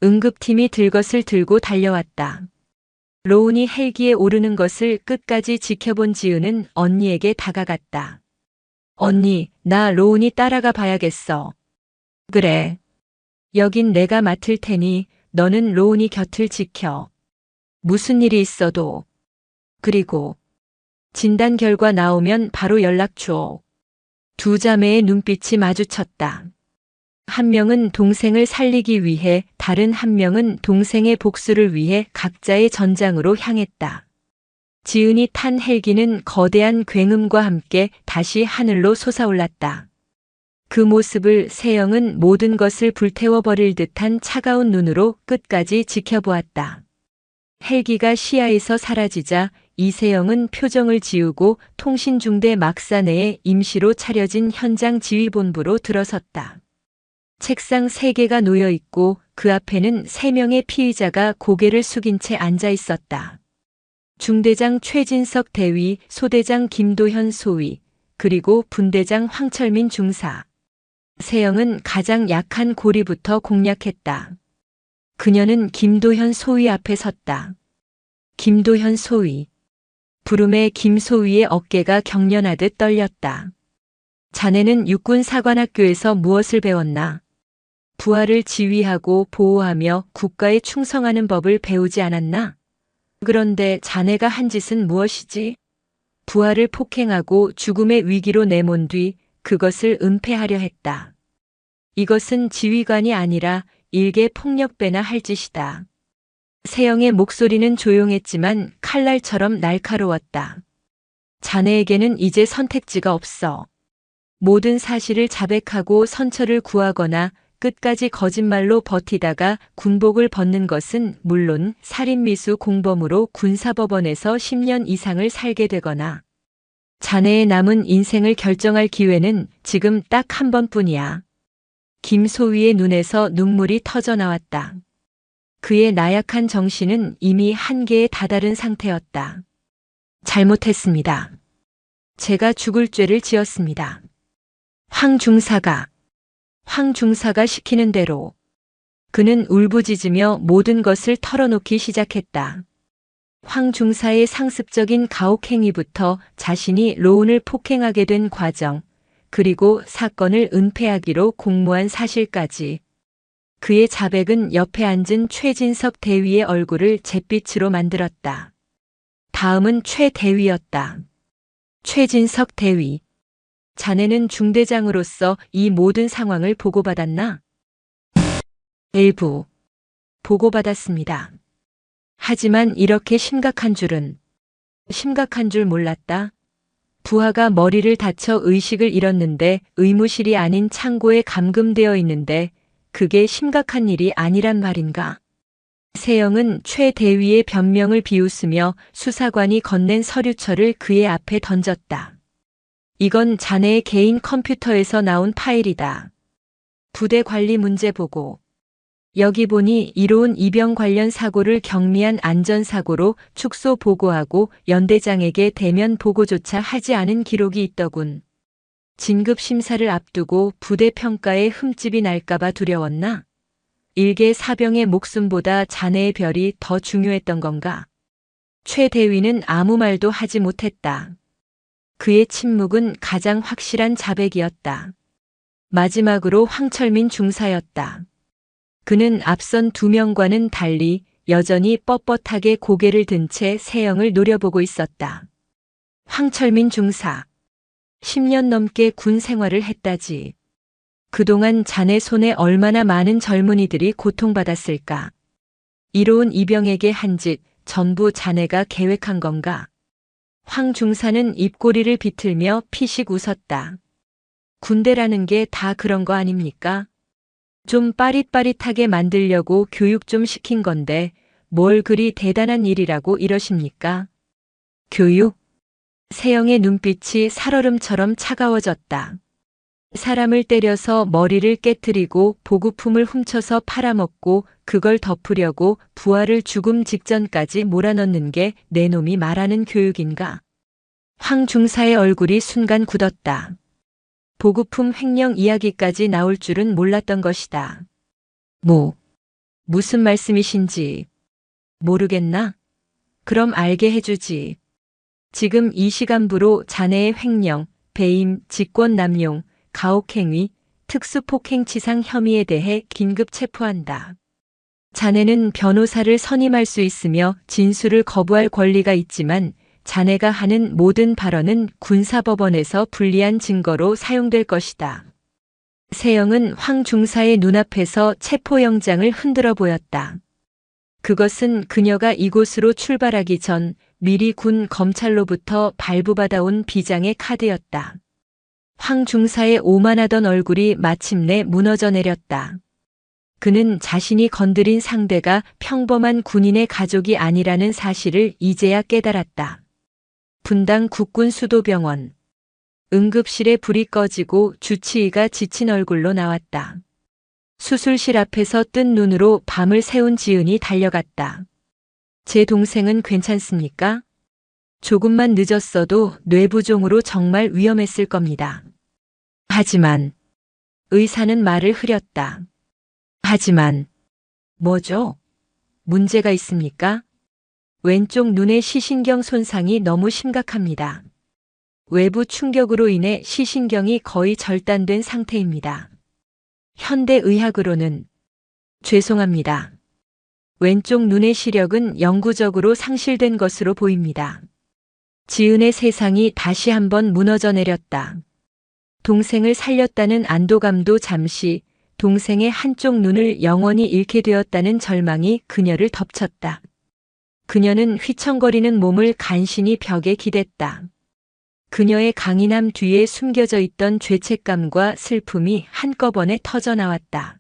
응급팀이 들것을 들고 달려왔다. 로운이 헬기에 오르는 것을 끝까지 지켜본 지은은 언니에게 다가갔다. 언니, 나 로운이 따라가 봐야겠어. 그래. 여긴 내가 맡을 테니 너는 로운이 곁을 지켜. 무슨 일이 있어도. 그리고 진단 결과 나오면 바로 연락 줘. 두 자매의 눈빛이 마주쳤다. 한 명은 동생을 살리기 위해, 다른 한 명은 동생의 복수를 위해 각자의 전장으로 향했다. 지은이 탄 헬기는 거대한 굉음과 함께 다시 하늘로 솟아올랐다. 그 모습을 세영은 모든 것을 불태워버릴 듯한 차가운 눈으로 끝까지 지켜보았다. 헬기가 시야에서 사라지자 이세영은 표정을 지우고 통신중대 막사 내에 임시로 차려진 현장 지휘본부로 들어섰다. 책상 3개가 놓여 있고 그 앞에는 3명의 피의자가 고개를 숙인 채 앉아 있었다. 중대장 최진석 대위, 소대장 김도현 소위, 그리고 분대장 황철민 중사. 세영은 가장 약한 고리부터 공략했다. 그녀는 김도현 소위 앞에 섰다. 김도현 소위. 부름에 김소위의 어깨가 경련하듯 떨렸다. 자네는 육군사관학교에서 무엇을 배웠나? 부하를 지휘하고 보호하며 국가에 충성하는 법을 배우지 않았나? 그런데 자네가 한 짓은 무엇이지? 부하를 폭행하고 죽음의 위기로 내몬 뒤 그것을 은폐하려 했다. 이것은 지휘관이 아니라 일개 폭력배나 할 짓이다. 세영의 목소리는 조용했지만 칼날처럼 날카로웠다. 자네에게는 이제 선택지가 없어. 모든 사실을 자백하고 선처를 구하거나 끝까지 거짓말로 버티다가 군복을 벗는 것은 물론 살인미수 공범으로 군사법원에서 10년 이상을 살게 되거나 자네의 남은 인생을 결정할 기회는 지금 딱 한 번뿐이야. 김소위의 눈에서 눈물이 터져 나왔다. 그의 나약한 정신은 이미 한계에 다다른 상태였다. 잘못했습니다. 제가 죽을 죄를 지었습니다. 황 중사가 시키는 대로. 그는 울부짖으며 모든 것을 털어놓기 시작했다. 황 중사의 상습적인 가혹행위부터 자신이 로운을 폭행하게 된 과정, 그리고 사건을 은폐하기로 공모한 사실까지. 그의 자백은 옆에 앉은 최진석 대위의 얼굴을 잿빛으로 만들었다. 다음은 최 대위였다. 최진석 대위. 자네는 중대장으로서 이 모든 상황을 보고받았나? 일부. 보고받았습니다. 하지만 이렇게 심각한 줄은. 심각한 줄 몰랐다. 부하가 머리를 다쳐 의식을 잃었는데 의무실이 아닌 창고에 감금되어 있는데 그게 심각한 일이 아니란 말인가? 세영은 최 대위의 변명을 비웃으며 수사관이 건넨 서류철을 그의 앞에 던졌다. 이건 자네의 개인 컴퓨터에서 나온 파일이다. 부대 관리 문제 보고. 여기 보니 이로운 이병 관련 사고를 경미한 안전사고로 축소 보고하고 연대장에게 대면 보고조차 하지 않은 기록이 있더군. 진급 심사를 앞두고 부대 평가에 흠집이 날까봐 두려웠나? 일개 사병의 목숨보다 자네의 별이 더 중요했던 건가? 최 대위는 아무 말도 하지 못했다. 그의 침묵은 가장 확실한 자백이었다. 마지막으로 황철민 중사였다. 그는 앞선 두 명과는 달리 여전히 뻣뻣하게 고개를 든 채 세영을 노려보고 있었다. 황철민 중사. 10년 넘게 군 생활을 했다지. 그동안 자네 손에 얼마나 많은 젊은이들이 고통받았을까. 이로운 이병에게 한 짓 전부 자네가 계획한 건가? 황 중사는 입꼬리를 비틀며 피식 웃었다. 군대라는 게 다 그런 거 아닙니까? 좀 빠릿빠릿하게 만들려고 교육 좀 시킨 건데 뭘 그리 대단한 일이라고 이러십니까? 교육? 세영의 눈빛이 살얼음처럼 차가워졌다. 사람을 때려서 머리를 깨트리고 보급품을 훔쳐서 팔아먹고 그걸 덮으려고 부하를 죽음 직전까지 몰아넣는 게 내 놈이 말하는 교육인가? 황 중사의 얼굴이 순간 굳었다. 보급품 횡령 이야기까지 나올 줄은 몰랐던 것이다. 무슨 말씀이신지 모르겠나? 그럼 알게 해주지. 지금 이 시간부로 자네의 횡령, 배임, 직권남용, 가혹행위, 특수폭행치상 혐의에 대해 긴급 체포한다. 자네는 변호사를 선임할 수 있으며 진술을 거부할 권리가 있지만 자네가 하는 모든 발언은 군사법원에서 불리한 증거로 사용될 것이다. 세영은 황 중사의 눈앞에서 체포영장을 흔들어 보였다. 그것은 그녀가 이곳으로 출발하기 전 미리 군 검찰로부터 발부받아온 비장의 카드였다. 황 중사의 오만하던 얼굴이 마침내 무너져 내렸다. 그는 자신이 건드린 상대가 평범한 군인의 가족이 아니라는 사실을 이제야 깨달았다. 분당 국군수도병원. 응급실에 불이 꺼지고 주치의가 지친 얼굴로 나왔다. 수술실 앞에서 뜬 눈으로 밤을 새운 지은이 달려갔다. 제 동생은 괜찮습니까? 조금만 늦었어도 뇌부종으로 정말 위험했을 겁니다. 하지만 의사는 말을 흐렸다. 하지만 뭐죠? 문제가 있습니까? 왼쪽 눈의 시신경 손상이 너무 심각합니다. 외부 충격으로 인해 시신경이 거의 절단된 상태입니다. 현대의학으로는 죄송합니다. 왼쪽 눈의 시력은 영구적으로 상실된 것으로 보입니다. 지은의 세상이 다시 한번 무너져 내렸다. 동생을 살렸다는 안도감도 잠시, 동생의 한쪽 눈을 영원히 잃게 되었다는 절망이 그녀를 덮쳤다. 그녀는 휘청거리는 몸을 간신히 벽에 기댔다. 그녀의 강인함 뒤에 숨겨져 있던 죄책감과 슬픔이 한꺼번에 터져 나왔다.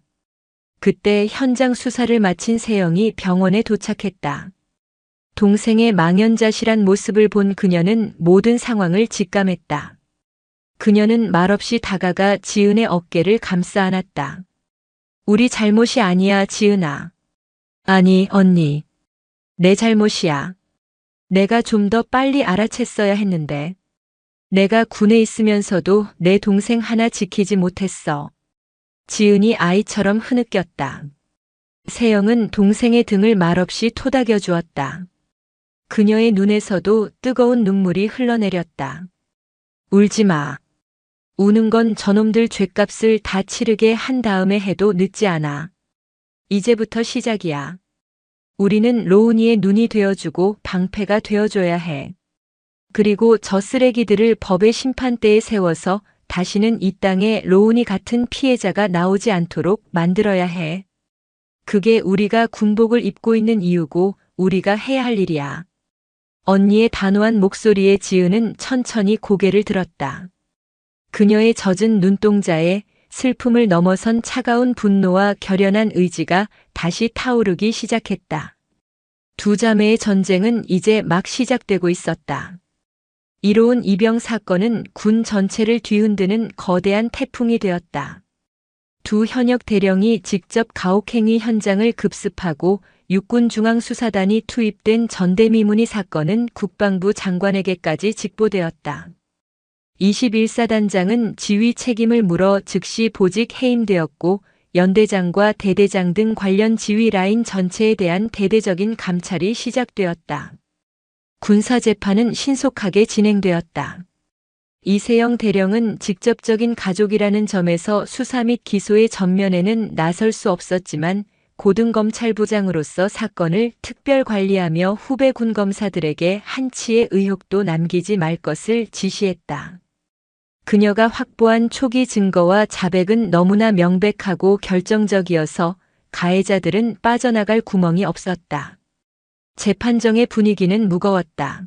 그때 현장 수사를 마친 세영이 병원에 도착했다. 동생의 망연자실한 모습을 본 그녀는 모든 상황을 직감했다. 그녀는 말없이 다가가 지은의 어깨를 감싸 안았다. 우리 잘못이 아니야, 지은아. 아니, 언니. 내 잘못이야. 내가 좀 더 빨리 알아챘어야 했는데. 내가 군에 있으면서도 내 동생 하나 지키지 못했어. 지은이 아이처럼 흐느꼈다. 세영은 동생의 등을 말없이 토닥여 주었다. 그녀의 눈에서도 뜨거운 눈물이 흘러내렸다. 울지 마. 우는 건 저놈들 죗값을 다 치르게 한 다음에 해도 늦지 않아. 이제부터 시작이야. 우리는 로운이의 눈이 되어주고 방패가 되어줘야 해. 그리고 저 쓰레기들을 법의 심판대에 세워서 다시는 이 땅에 로운이 같은 피해자가 나오지 않도록 만들어야 해. 그게 우리가 군복을 입고 있는 이유고 우리가 해야 할 일이야. 언니의 단호한 목소리에 지은은 천천히 고개를 들었다. 그녀의 젖은 눈동자에 슬픔을 넘어선 차가운 분노와 결연한 의지가 다시 타오르기 시작했다. 두 자매의 전쟁은 이제 막 시작되고 있었다. 이로운 이병 사건은 군 전체를 뒤흔드는 거대한 태풍이 되었다. 두 현역 대령이 직접 가혹행위 현장을 급습하고 육군중앙수사단이 투입된 전대미문이 사건은 국방부 장관에게까지 직보되었다. 21사단장은 지휘 책임을 물어 즉시 보직 해임되었고 연대장과 대대장 등 관련 지휘 라인 전체에 대한 대대적인 감찰이 시작되었다. 군사재판은 신속하게 진행되었다. 이세영 대령은 직접적인 가족이라는 점에서 수사 및 기소의 전면에는 나설 수 없었지만 고등검찰부장으로서 사건을 특별 관리하며 후배 군검사들에게 한치의 의혹도 남기지 말 것을 지시했다. 그녀가 확보한 초기 증거와 자백은 너무나 명백하고 결정적이어서 가해자들은 빠져나갈 구멍이 없었다. 재판정의 분위기는 무거웠다.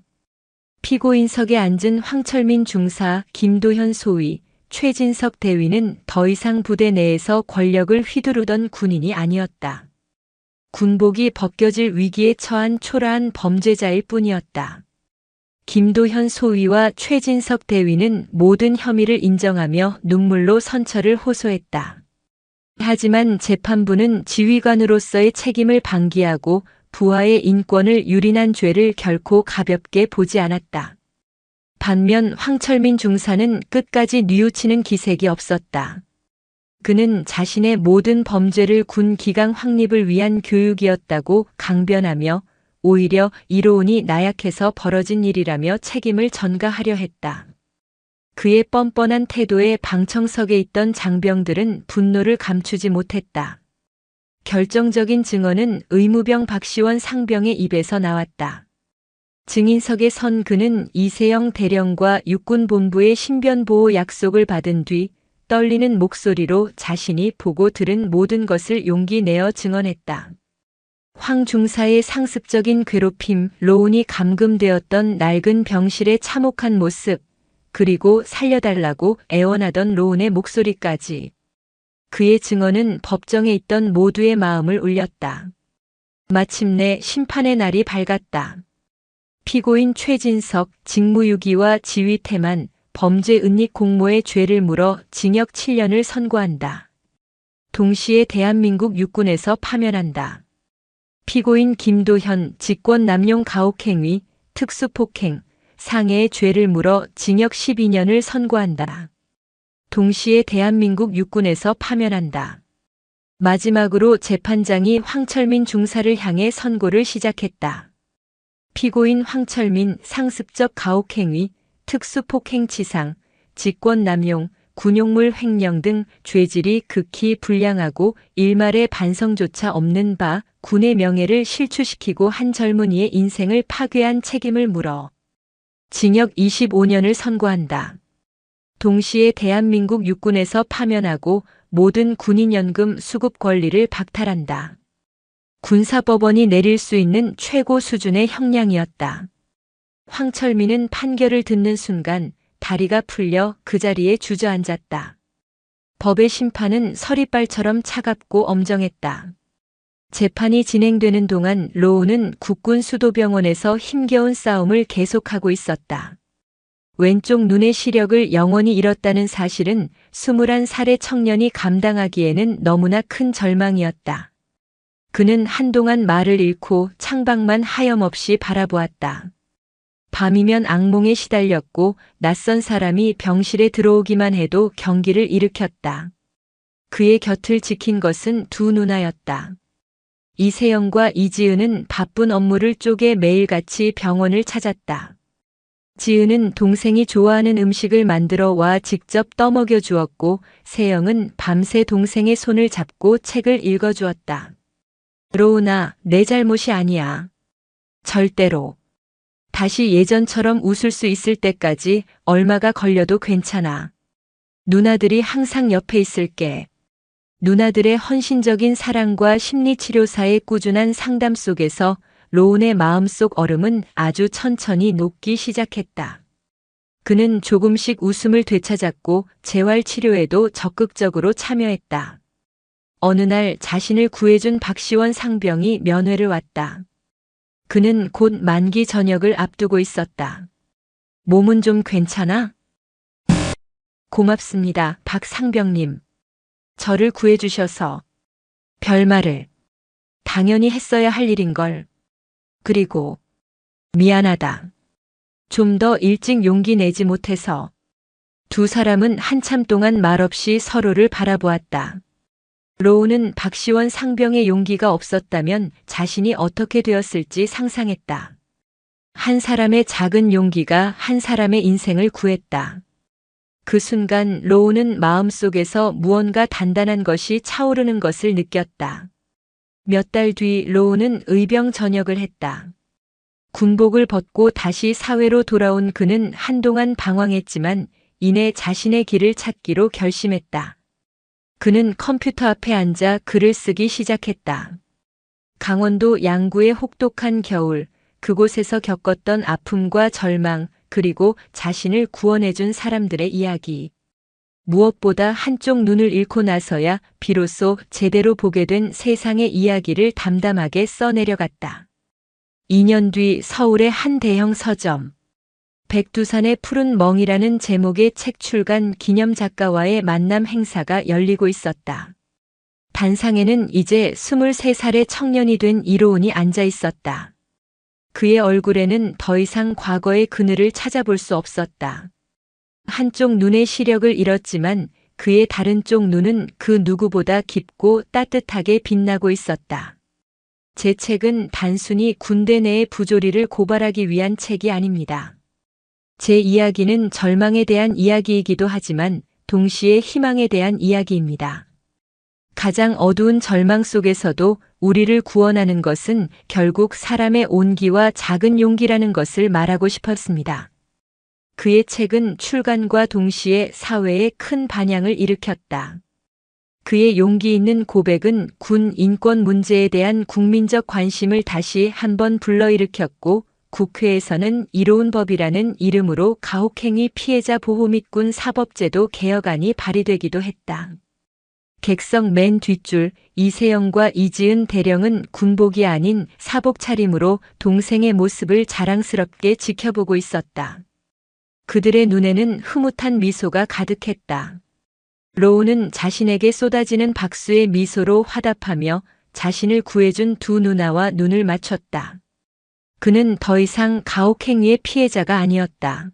피고인석에 앉은 황철민 중사, 김도현 소위, 최진석 대위는 더 이상 부대 내에서 권력을 휘두르던 군인이 아니었다. 군복이 벗겨질 위기에 처한 초라한 범죄자일 뿐이었다. 김도현 소위와 최진석 대위는 모든 혐의를 인정하며 눈물로 선처를 호소했다. 하지만 재판부는 지휘관으로서의 책임을 방기하고 부하의 인권을 유린한 죄를 결코 가볍게 보지 않았다. 반면 황철민 중사는 끝까지 뉘우치는 기색이 없었다. 그는 자신의 모든 범죄를 군 기강 확립을 위한 교육이었다고 강변하며 오히려 이로운이 나약해서 벌어진 일이라며 책임을 전가하려 했다. 그의 뻔뻔한 태도에 방청석에 있던 장병들은 분노를 감추지 못했다. 결정적인 증언은 의무병 박시원 상병의 입에서 나왔다. 증인석에 선 그는 이세영 대령과 육군본부의 신변보호 약속을 받은 뒤 떨리는 목소리로 자신이 보고 들은 모든 것을 용기 내어 증언했다. 황 중사의 상습적인 괴롭힘, 로운이 감금되었던 낡은 병실의 참혹한 모습, 그리고 살려달라고 애원하던 로운의 목소리까지. 그의 증언은 법정에 있던 모두의 마음을 울렸다. 마침내 심판의 날이 밝았다. 피고인 최진석, 직무유기와 지휘태만, 범죄 은닉 공모의 죄를 물어 징역 7년을 선고한다. 동시에 대한민국 육군에서 파면한다. 피고인 김도현, 직권남용 가혹행위, 특수폭행, 상해의 죄를 물어 징역 12년을 선고한다. 동시에 대한민국 육군에서 파면한다. 마지막으로 재판장이 황철민 중사를 향해 선고를 시작했다. 피고인 황철민 상습적 가혹행위, 특수폭행치상, 직권남용, 군용물 횡령 등 죄질이 극히 불량하고 일말의 반성조차 없는 바 군의 명예를 실추시키고 한 젊은이의 인생을 파괴한 책임을 물어 징역 25년을 선고한다. 동시에 대한민국 육군에서 파면하고 모든 군인연금 수급 권리를 박탈한다. 군사법원이 내릴 수 있는 최고 수준의 형량이었다. 황철민은 판결을 듣는 순간 다리가 풀려 그 자리에 주저앉았다. 법의 심판은 서리빨처럼 차갑고 엄정했다. 재판이 진행되는 동안 로운은 국군 수도병원에서 힘겨운 싸움을 계속하고 있었다. 왼쪽 눈의 시력을 영원히 잃었다는 사실은 21살의 청년이 감당하기에는 너무나 큰 절망이었다. 그는 한동안 말을 잃고 창밖만 하염없이 바라보았다. 밤이면 악몽에 시달렸고 낯선 사람이 병실에 들어오기만 해도 경기를 일으켰다. 그의 곁을 지킨 것은 두 누나였다. 이세영과 이지은은 바쁜 업무를 쪼개 매일같이 병원을 찾았다. 지은은 동생이 좋아하는 음식을 만들어 와 직접 떠먹여 주었고, 세영은 밤새 동생의 손을 잡고 책을 읽어 주었다. 로운아, 내 잘못이 아니야. 절대로. 다시 예전처럼 웃을 수 있을 때까지 얼마가 걸려도 괜찮아. 누나들이 항상 옆에 있을게. 누나들의 헌신적인 사랑과 심리치료사의 꾸준한 상담 속에서 로운의 마음속 얼음은 아주 천천히 녹기 시작했다. 그는 조금씩 웃음을 되찾았고 재활치료에도 적극적으로 참여했다. 어느 날 자신을 구해준 박시원 상병이 면회를 왔다. 그는 곧 만기 전역을 앞두고 있었다. 몸은 좀 괜찮아? 고맙습니다, 박 상병님. 저를 구해주셔서. 별말을. 당연히 했어야 할 일인걸. 그리고 미안하다. 좀 더 일찍 용기 내지 못해서. 두 사람은 한참 동안 말없이 서로를 바라보았다. 로운은 박시원 상병의 용기가 없었다면 자신이 어떻게 되었을지 상상했다. 한 사람의 작은 용기가 한 사람의 인생을 구했다. 그 순간 로운은 마음속에서 무언가 단단한 것이 차오르는 것을 느꼈다. 몇 달 뒤 로운은 의병 전역을 했다. 군복을 벗고 다시 사회로 돌아온 그는 한동안 방황했지만 이내 자신의 길을 찾기로 결심했다. 그는 컴퓨터 앞에 앉아 글을 쓰기 시작했다. 강원도 양구의 혹독한 겨울, 그곳에서 겪었던 아픔과 절망, 그리고 자신을 구원해준 사람들의 이야기. 무엇보다 한쪽 눈을 잃고 나서야 비로소 제대로 보게 된 세상의 이야기를 담담하게 써내려갔다. 2년 뒤 서울의 한 대형 서점. 백두산의 푸른 멍이라는 제목의 책 출간 기념 작가와의 만남 행사가 열리고 있었다. 단상에는 이제 23살의 청년이 된 이로운이 앉아 있었다. 그의 얼굴에는 더 이상 과거의 그늘을 찾아볼 수 없었다. 한쪽 눈의 시력을 잃었지만 그의 다른 쪽 눈은 그 누구보다 깊고 따뜻하게 빛나고 있었다. 제 책은 단순히 군대 내의 부조리를 고발하기 위한 책이 아닙니다. 제 이야기는 절망에 대한 이야기이기도 하지만 동시에 희망에 대한 이야기입니다. 가장 어두운 절망 속에서도 우리를 구원하는 것은 결국 사람의 온기와 작은 용기라는 것을 말하고 싶었습니다. 그의 책은 출간과 동시에 사회에 큰 반향을 일으켰다. 그의 용기 있는 고백은 군 인권 문제에 대한 국민적 관심을 다시 한번 불러일으켰고 국회에서는 이로운 법이라는 이름으로 가혹행위 피해자 보호 및 군 사법제도 개혁안이 발의되기도 했다. 객석 맨 뒷줄 이세영과 이지은 대령은 군복이 아닌 사복 차림으로 동생의 모습을 자랑스럽게 지켜보고 있었다. 그들의 눈에는 흐뭇한 미소가 가득했다. 로운은 자신에게 쏟아지는 박수의 미소로 화답하며 자신을 구해준 두 누나와 눈을 맞췄다. 그는 더 이상 가혹행위의 피해자가 아니었다.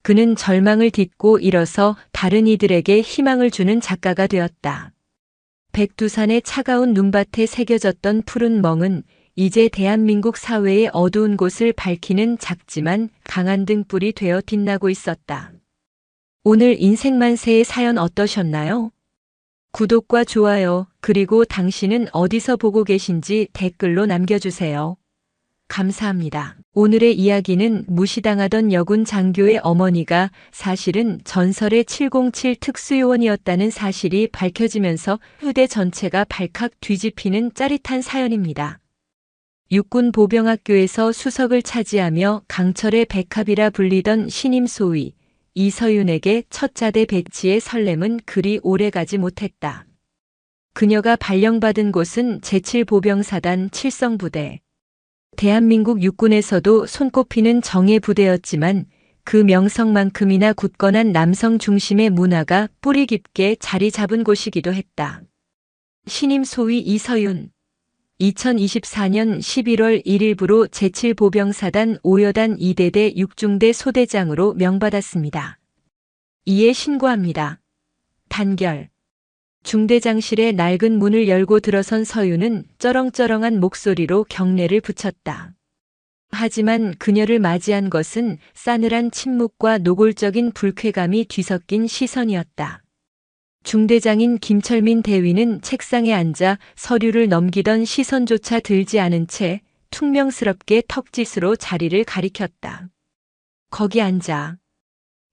그는 절망을 딛고 일어서 다른 이들에게 희망을 주는 작가가 되었다. 백두산의 차가운 눈밭에 새겨졌던 푸른 멍은 이제 대한민국 사회의 어두운 곳을 밝히는 작지만 강한 등불이 되어 빛나고 있었다. 오늘 인생만세의 사연 어떠셨나요? 구독과 좋아요, 그리고 당신은 어디서 보고 계신지 댓글로 남겨주세요. 감사합니다. 오늘의 이야기는 무시당하던 여군 장교의 어머니가 사실은 전설의 707 특수요원이었다는 사실이 밝혀지면서 후대 전체가 발칵 뒤집히는 짜릿한 사연입니다. 육군 보병학교에서 수석을 차지하며 강철의 백합이라 불리던 신임 소위 이서윤에게 첫 자대 배치의 설렘은 그리 오래가지 못했다. 그녀가 발령받은 곳은 제7보병사단 칠성부대. 대한민국 육군에서도 손꼽히는 정예 부대였지만 그 명성만큼이나 굳건한 남성 중심의 문화가 뿌리 깊게 자리 잡은 곳이기도 했다. 신임 소위 이서윤. 2024년 11월 1일부로 제7보병사단 5여단 2대대 6중대 소대장으로 명받았습니다. 이에 신고합니다. 단결. 중대장실의 낡은 문을 열고 들어선 서윤은 쩌렁쩌렁한 목소리로 경례를 붙였다. 하지만 그녀를 맞이한 것은 싸늘한 침묵과 노골적인 불쾌감이 뒤섞인 시선이었다. 중대장인 김철민 대위는 책상에 앉아 서류를 넘기던 시선조차 들지 않은 채 퉁명스럽게 턱짓으로 자리를 가리켰다. 거기 앉아.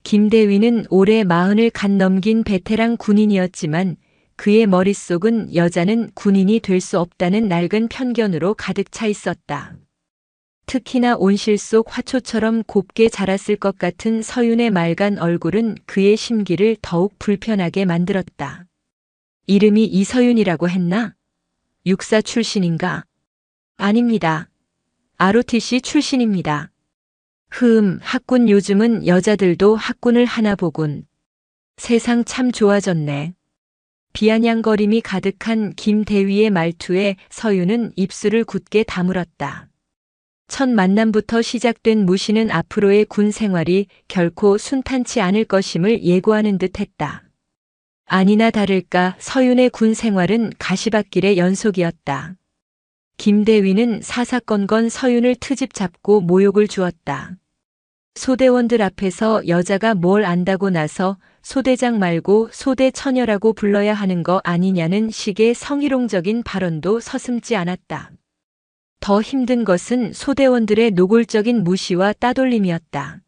김 대위는 올해 40을 갓 넘긴 베테랑 군인이었지만 그의 머릿속은 여자는 군인이 될 수 없다는 낡은 편견으로 가득 차 있었다. 특히나 온실 속 화초처럼 곱게 자랐을 것 같은 서윤의 맑은 얼굴은 그의 심기를 더욱 불편하게 만들었다. 이름이 이서윤이라고 했나? 육사 출신인가? 아닙니다. ROTC 출신입니다. 학군 요즘은 여자들도 학군을 하나 보군. 세상 참 좋아졌네. 비아냥거림이 가득한 김 대위의 말투에 서윤은 입술을 굳게 다물었다. 첫 만남부터 시작된 무시는 앞으로의 군 생활이 결코 순탄치 않을 것임을 예고하는 듯 했다. 아니나 다를까 서윤의 군 생활은 가시밭길의 연속이었다. 김 대위는 사사건건 서윤을 트집 잡고 모욕을 주었다. 소대원들 앞에서 여자가 뭘 안다고 나서 소대장 말고 소대처녀라고 불러야 하는 거 아니냐는 식의 성희롱적인 발언도 서슴지 않았다. 더 힘든 것은 소대원들의 노골적인 무시와 따돌림이었다.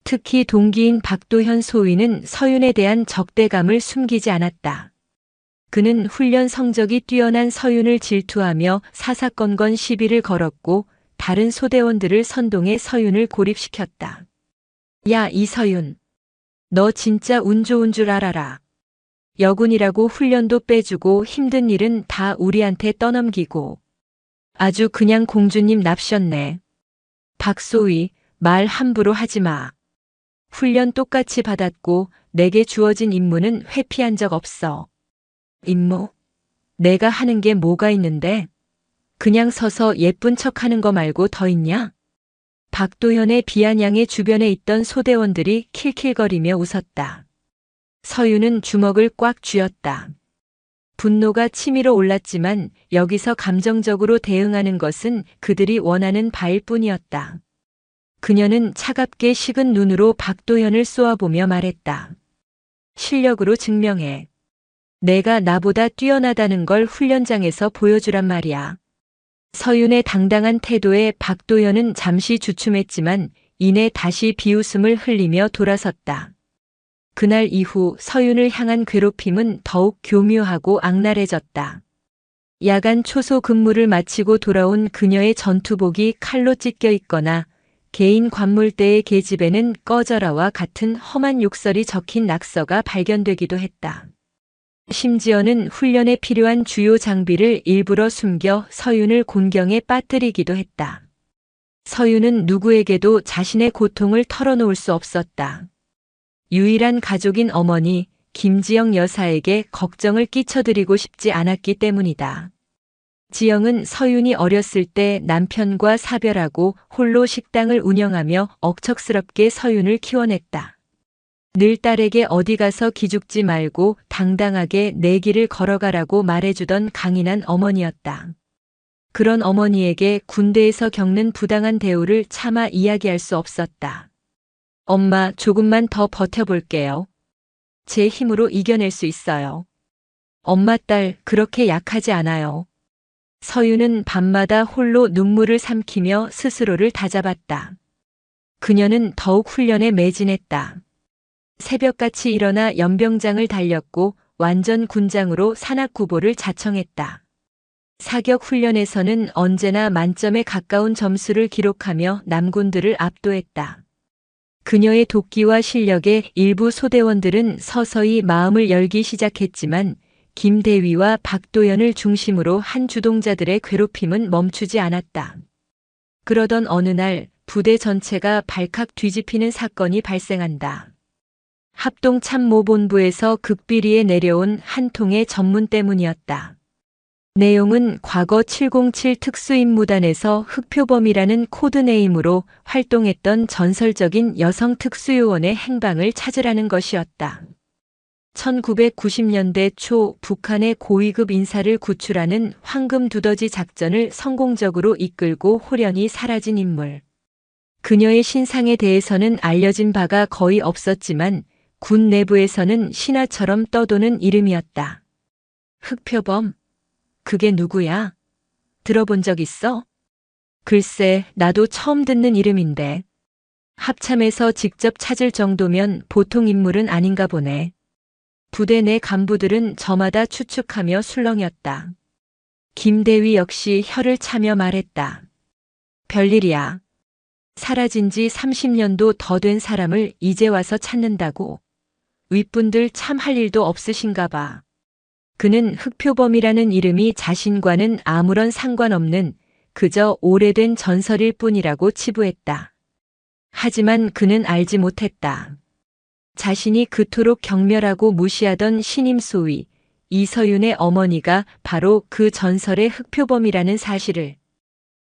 특히 동기인 박도현 소위는 서윤에 대한 적대감을 숨기지 않았다. 그는 훈련 성적이 뛰어난 서윤을 질투하며 사사건건 시비를 걸었고 다른 소대원들을 선동해 서윤을 고립시켰다. 야, 이서윤. 너 진짜 운 좋은 줄 알아라. 여군이라고 훈련도 빼주고 힘든 일은 다 우리한테 떠넘기고 아주 그냥 공주님 납셨네. 박소희, 말 함부로 하지 마. 훈련 똑같이 받았고 내게 주어진 임무는 회피한 적 없어. 임무? 내가 하는 게 뭐가 있는데? 그냥 서서 예쁜 척하는 거 말고 더 있냐? 박도현의 비아냥의 주변에 있던 소대원들이 킬킬거리며 웃었다. 서윤은 주먹을 꽉 쥐었다. 분노가 치밀어 올랐지만 여기서 감정적으로 대응하는 것은 그들이 원하는 바일 뿐이었다. 그녀는 차갑게 식은 눈으로 박도현을 쏘아보며 말했다. 실력으로 증명해. 내가 나보다 뛰어나다는 걸 훈련장에서 보여주란 말이야. 서윤의 당당한 태도에 박도현은 잠시 주춤했지만 이내 다시 비웃음을 흘리며 돌아섰다. 그날 이후 서윤을 향한 괴롭힘은 더욱 교묘하고 악랄해졌다. 야간 초소 근무를 마치고 돌아온 그녀의 전투복이 칼로 찢겨 있거나 개인 관물대의 계집에는 꺼져라와 같은 험한 욕설이 적힌 낙서가 발견되기도 했다. 심지어는 훈련에 필요한 주요 장비를 일부러 숨겨 서윤을 곤경에 빠뜨리기도 했다. 서윤은 누구에게도 자신의 고통을 털어놓을 수 없었다. 유일한 가족인 어머니 김지영 여사에게 걱정을 끼쳐드리고 싶지 않았기 때문이다. 지영은 서윤이 어렸을 때 남편과 사별하고 홀로 식당을 운영하며 억척스럽게 서윤을 키워냈다. 늘 딸에게 어디 가서 기죽지 말고 당당하게 내 길을 걸어가라고 말해주던 강인한 어머니였다. 그런 어머니에게 군대에서 겪는 부당한 대우를 차마 이야기할 수 없었다. 엄마, 조금만 더 버텨볼게요. 제 힘으로 이겨낼 수 있어요. 엄마 딸, 그렇게 약하지 않아요. 서윤은 밤마다 홀로 눈물을 삼키며 스스로를 다잡았다. 그녀는 더욱 훈련에 매진했다. 새벽같이 일어나 연병장을 달렸고 완전 군장으로 산악구보를 자청했다. 사격 훈련에서는 언제나 만점에 가까운 점수를 기록하며 남군들을 압도했다. 그녀의 도끼와 실력에 일부 소대원들은 서서히 마음을 열기 시작했지만 김 대위와 박도연을 중심으로 한 주동자들의 괴롭힘은 멈추지 않았다. 그러던 어느 날 부대 전체가 발칵 뒤집히는 사건이 발생한다. 합동참모본부에서 극비리에 내려온 한 통의 전문 때문이었다. 내용은 과거 707 특수임무단에서 흑표범이라는 코드네임으로 활동했던 전설적인 여성 특수요원의 행방을 찾으라는 것이었다. 1990년대 초 북한의 고위급 인사를 구출하는 황금 두더지 작전을 성공적으로 이끌고 홀연히 사라진 인물. 그녀의 신상에 대해서는 알려진 바가 거의 없었지만 군 내부에서는 신화처럼 떠도는 이름이었다. 흑표범? 그게 누구야? 들어본 적 있어? 글쎄, 나도 처음 듣는 이름인데. 합참에서 직접 찾을 정도면 보통 인물은 아닌가 보네. 부대 내 간부들은 저마다 추측하며 술렁였다. 김대위 역시 혀를 차며 말했다. 별일이야. 사라진 지 30년도 더 된 사람을 이제 와서 찾는다고. 윗분들 참 할 일도 없으신가 봐. 그는 흑표범이라는 이름이 자신과는 아무런 상관없는 그저 오래된 전설일 뿐이라고 치부했다. 하지만 그는 알지 못했다. 자신이 그토록 경멸하고 무시하던 신임 소위 이서윤의 어머니가 바로 그 전설의 흑표범이라는 사실을,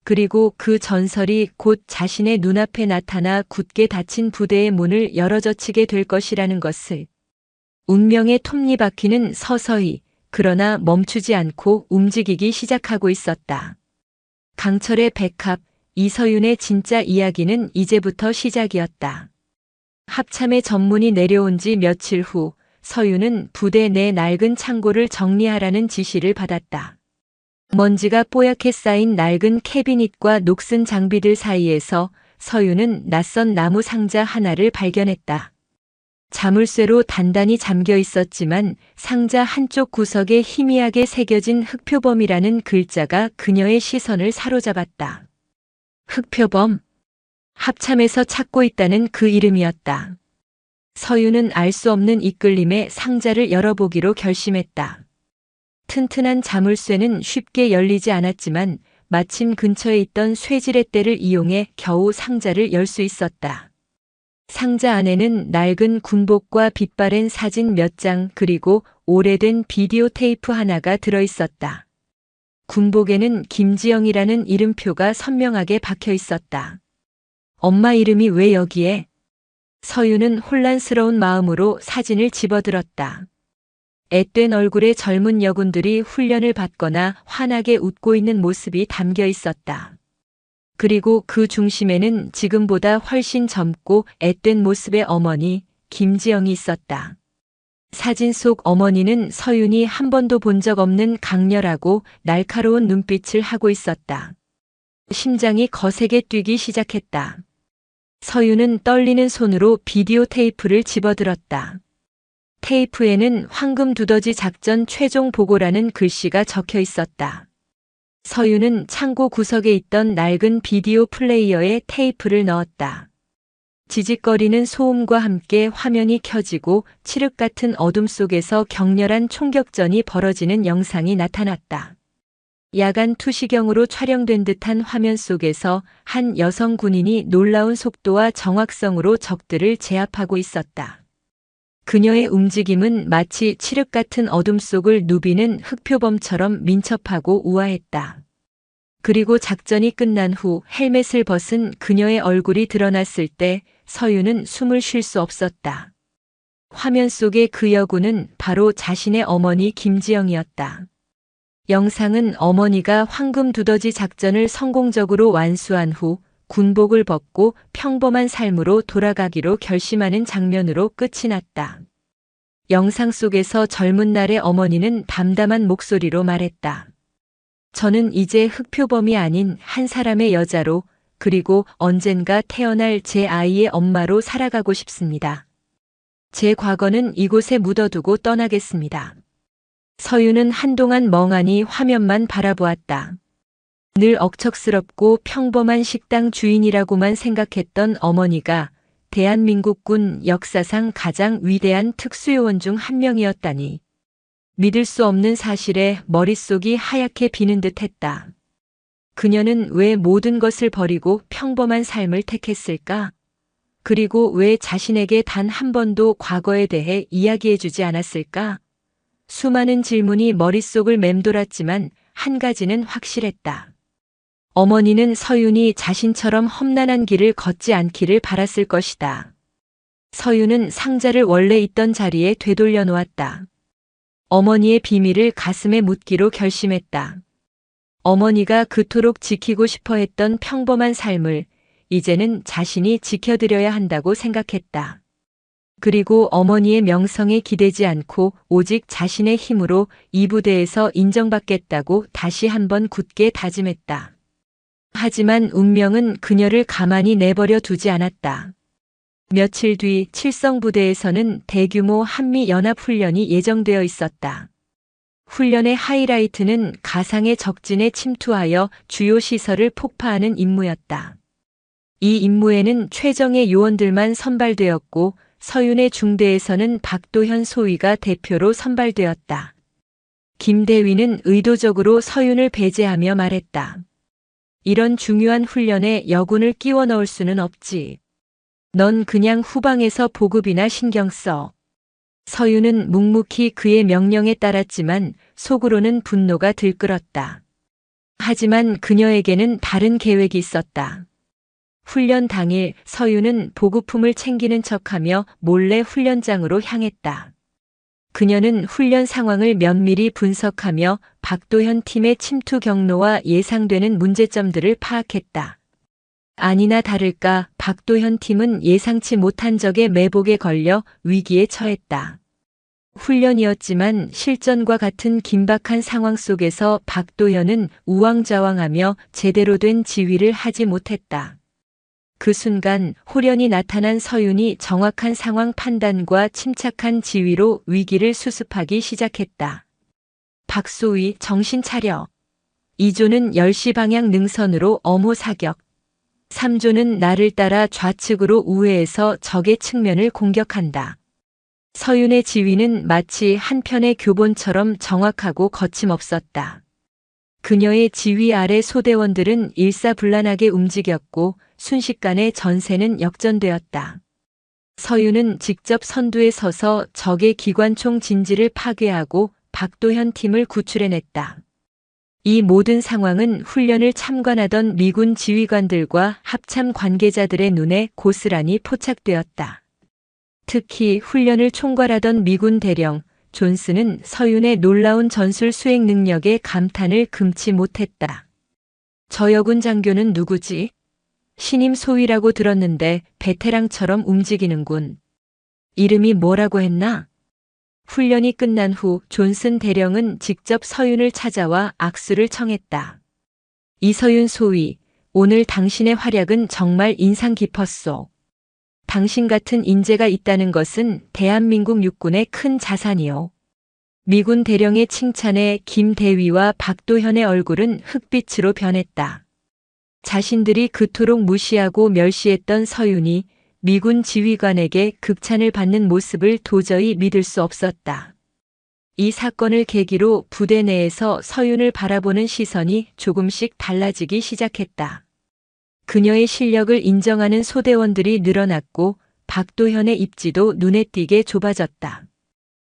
그리고 그 전설이 곧 자신의 눈앞에 나타나 굳게 닫힌 부대의 문을 열어젖히게 될 것이라는 것을. 운명의 톱니바퀴는 서서히, 그러나 멈추지 않고 움직이기 시작하고 있었다. 강철의 백합, 이서윤의 진짜 이야기는 이제부터 시작이었다. 합참의 전문이 내려온 지 며칠 후 서윤은 부대 내 낡은 창고를 정리하라는 지시를 받았다. 먼지가 뽀얗게 쌓인 낡은 캐비닛과 녹슨 장비들 사이에서 서윤은 낯선 나무 상자 하나를 발견했다. 자물쇠로 단단히 잠겨 있었지만 상자 한쪽 구석에 희미하게 새겨진 흑표범이라는 글자가 그녀의 시선을 사로잡았다. 흑표범. 합참에서 찾고 있다는 그 이름이었다. 서윤은 알 수 없는 이끌림에 상자를 열어보기로 결심했다. 튼튼한 자물쇠는 쉽게 열리지 않았지만 마침 근처에 있던 쇠지렛 대를 이용해 겨우 상자를 열 수 있었다. 상자 안에는 낡은 군복과 빛바랜 사진 몇 장 그리고 오래된 비디오 테이프 하나가 들어있었다. 군복에는 김지영이라는 이름표가 선명하게 박혀 있었다. 엄마 이름이 왜 여기에? 서윤은 혼란스러운 마음으로 사진을 집어들었다. 앳된 얼굴의 젊은 여군들이 훈련을 받거나 환하게 웃고 있는 모습이 담겨 있었다. 그리고 그 중심에는 지금보다 훨씬 젊고 앳된 모습의 어머니, 김지영이 있었다. 사진 속 어머니는 서윤이 한 번도 본 적 없는 강렬하고 날카로운 눈빛을 하고 있었다. 심장이 거세게 뛰기 시작했다. 서윤은 떨리는 손으로 비디오 테이프를 집어들었다. 테이프에는 황금 두더지 작전 최종 보고라는 글씨가 적혀 있었다. 서윤은 창고 구석에 있던 낡은 비디오 플레이어에 테이프를 넣었다. 지직거리는 소음과 함께 화면이 켜지고 칠흑 같은 어둠 속에서 격렬한 총격전이 벌어지는 영상이 나타났다. 야간 투시경으로 촬영된 듯한 화면 속에서 한 여성 군인이 놀라운 속도와 정확성으로 적들을 제압하고 있었다. 그녀의 움직임은 마치 칠흑 같은 어둠 속을 누비는 흑표범처럼 민첩하고 우아했다. 그리고 작전이 끝난 후 헬멧을 벗은 그녀의 얼굴이 드러났을 때 서윤은 숨을 쉴 수 없었다. 화면 속의 그 여군은 바로 자신의 어머니 김지영이었다. 영상은 어머니가 황금 두더지 작전을 성공적으로 완수한 후 군복을 벗고 평범한 삶으로 돌아가기로 결심하는 장면으로 끝이 났다. 영상 속에서 젊은 날의 어머니는 담담한 목소리로 말했다. 저는 이제 흑표범이 아닌 한 사람의 여자로, 그리고 언젠가 태어날 제 아이의 엄마로 살아가고 싶습니다. 제 과거는 이곳에 묻어두고 떠나겠습니다. 서윤은 한동안 멍하니 화면만 바라보았다. 늘 억척스럽고 평범한 식당 주인이라고만 생각했던 어머니가 대한민국군 역사상 가장 위대한 특수요원 중 한 명이었다니. 믿을 수 없는 사실에 머릿속이 하얗게 비는 듯 했다. 그녀는 왜 모든 것을 버리고 평범한 삶을 택했을까? 그리고 왜 자신에게 단 한 번도 과거에 대해 이야기해주지 않았을까? 수많은 질문이 머릿속을 맴돌았지만 한 가지는 확실했다. 어머니는 서윤이 자신처럼 험난한 길을 걷지 않기를 바랐을 것이다. 서윤은 상자를 원래 있던 자리에 되돌려 놓았다. 어머니의 비밀을 가슴에 묻기로 결심했다. 어머니가 그토록 지키고 싶어 했던 평범한 삶을 이제는 자신이 지켜드려야 한다고 생각했다. 그리고 어머니의 명성에 기대지 않고 오직 자신의 힘으로 이 부대에서 인정받겠다고 다시 한번 굳게 다짐했다. 하지만 운명은 그녀를 가만히 내버려 두지 않았다. 며칠 뒤 칠성부대에서는 대규모 한미연합훈련이 예정되어 있었다. 훈련의 하이라이트는 가상의 적진에 침투하여 주요 시설을 폭파하는 임무였다. 이 임무에는 최정예 요원들만 선발되었고 서윤의 중대에서는 박도현 소위가 대표로 선발되었다. 김대위는 의도적으로 서윤을 배제하며 말했다. 이런 중요한 훈련에 여군을 끼워 넣을 수는 없지. 넌 그냥 후방에서 보급이나 신경 써. 서윤은 묵묵히 그의 명령에 따랐지만 속으로는 분노가 들끓었다. 하지만 그녀에게는 다른 계획이 있었다. 훈련 당일 서윤은 보급품을 챙기는 척하며 몰래 훈련장으로 향했다. 그녀는 훈련 상황을 면밀히 분석하며 박도현 팀의 침투 경로와 예상되는 문제점들을 파악했다. 아니나 다를까 박도현 팀은 예상치 못한 적의 매복에 걸려 위기에 처했다. 훈련이었지만 실전과 같은 긴박한 상황 속에서 박도현은 우왕좌왕하며 제대로 된 지휘를 하지 못했다. 그 순간 호련히 나타난 서윤이 정확한 상황 판단과 침착한 지휘로 위기를 수습하기 시작했다. 박소위 정신 차려. 2조는 10시 방향 능선으로 엄호 사격. 3조는 나를 따라 좌측으로 우회해서 적의 측면을 공격한다. 서윤의 지휘는 마치 한 편의 교본처럼 정확하고 거침없었다. 그녀의 지휘 아래 소대원들은 일사불란하게 움직였고 순식간에 전세는 역전되었다. 서윤은 직접 선두에 서서 적의 기관총 진지를 파괴하고 박도현 팀을 구출해냈다. 이 모든 상황은 훈련을 참관하던 미군 지휘관들과 합참 관계자들의 눈에 고스란히 포착되었다. 특히 훈련을 총괄하던 미군 대령 존스는 서윤의 놀라운 전술 수행 능력에 감탄을 금치 못했다. 저 여군 장교는 누구지? 신임 소위라고 들었는데 베테랑처럼 움직이는군. 이름이 뭐라고 했나? 훈련이 끝난 후 존슨 대령은 직접 서윤을 찾아와 악수를 청했다. 이서윤 소위, 오늘 당신의 활약은 정말 인상 깊었소. 당신 같은 인재가 있다는 것은 대한민국 육군의 큰 자산이요. 미군 대령의 칭찬에 김 대위와 박도현의 얼굴은 흑빛으로 변했다. 자신들이 그토록 무시하고 멸시했던 서윤이 미군 지휘관에게 극찬을 받는 모습을 도저히 믿을 수 없었다. 이 사건을 계기로 부대 내에서 서윤을 바라보는 시선이 조금씩 달라지기 시작했다. 그녀의 실력을 인정하는 소대원들이 늘어났고 박도현의 입지도 눈에 띄게 좁아졌다.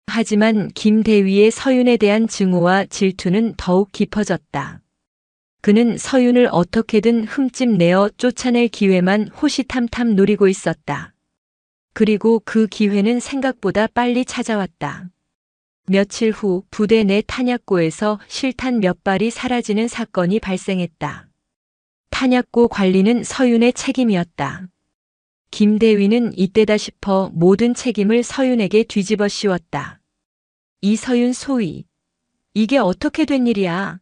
하지만 김 대위의 서윤에 대한 증오와 질투는 더욱 깊어졌다. 그는 서윤을 어떻게든 흠집 내어 쫓아낼 기회만 호시탐탐 노리고 있었다. 그리고 그 기회는 생각보다 빨리 찾아왔다. 며칠 후 부대 내 탄약고에서 실탄 몇 발이 사라지는 사건이 발생했다. 탄약고 관리는 서윤의 책임이었다. 김 대위는 이때다 싶어 모든 책임을 서윤에게 뒤집어 씌웠다. 이서윤 소위, 이게 어떻게 된 일이야?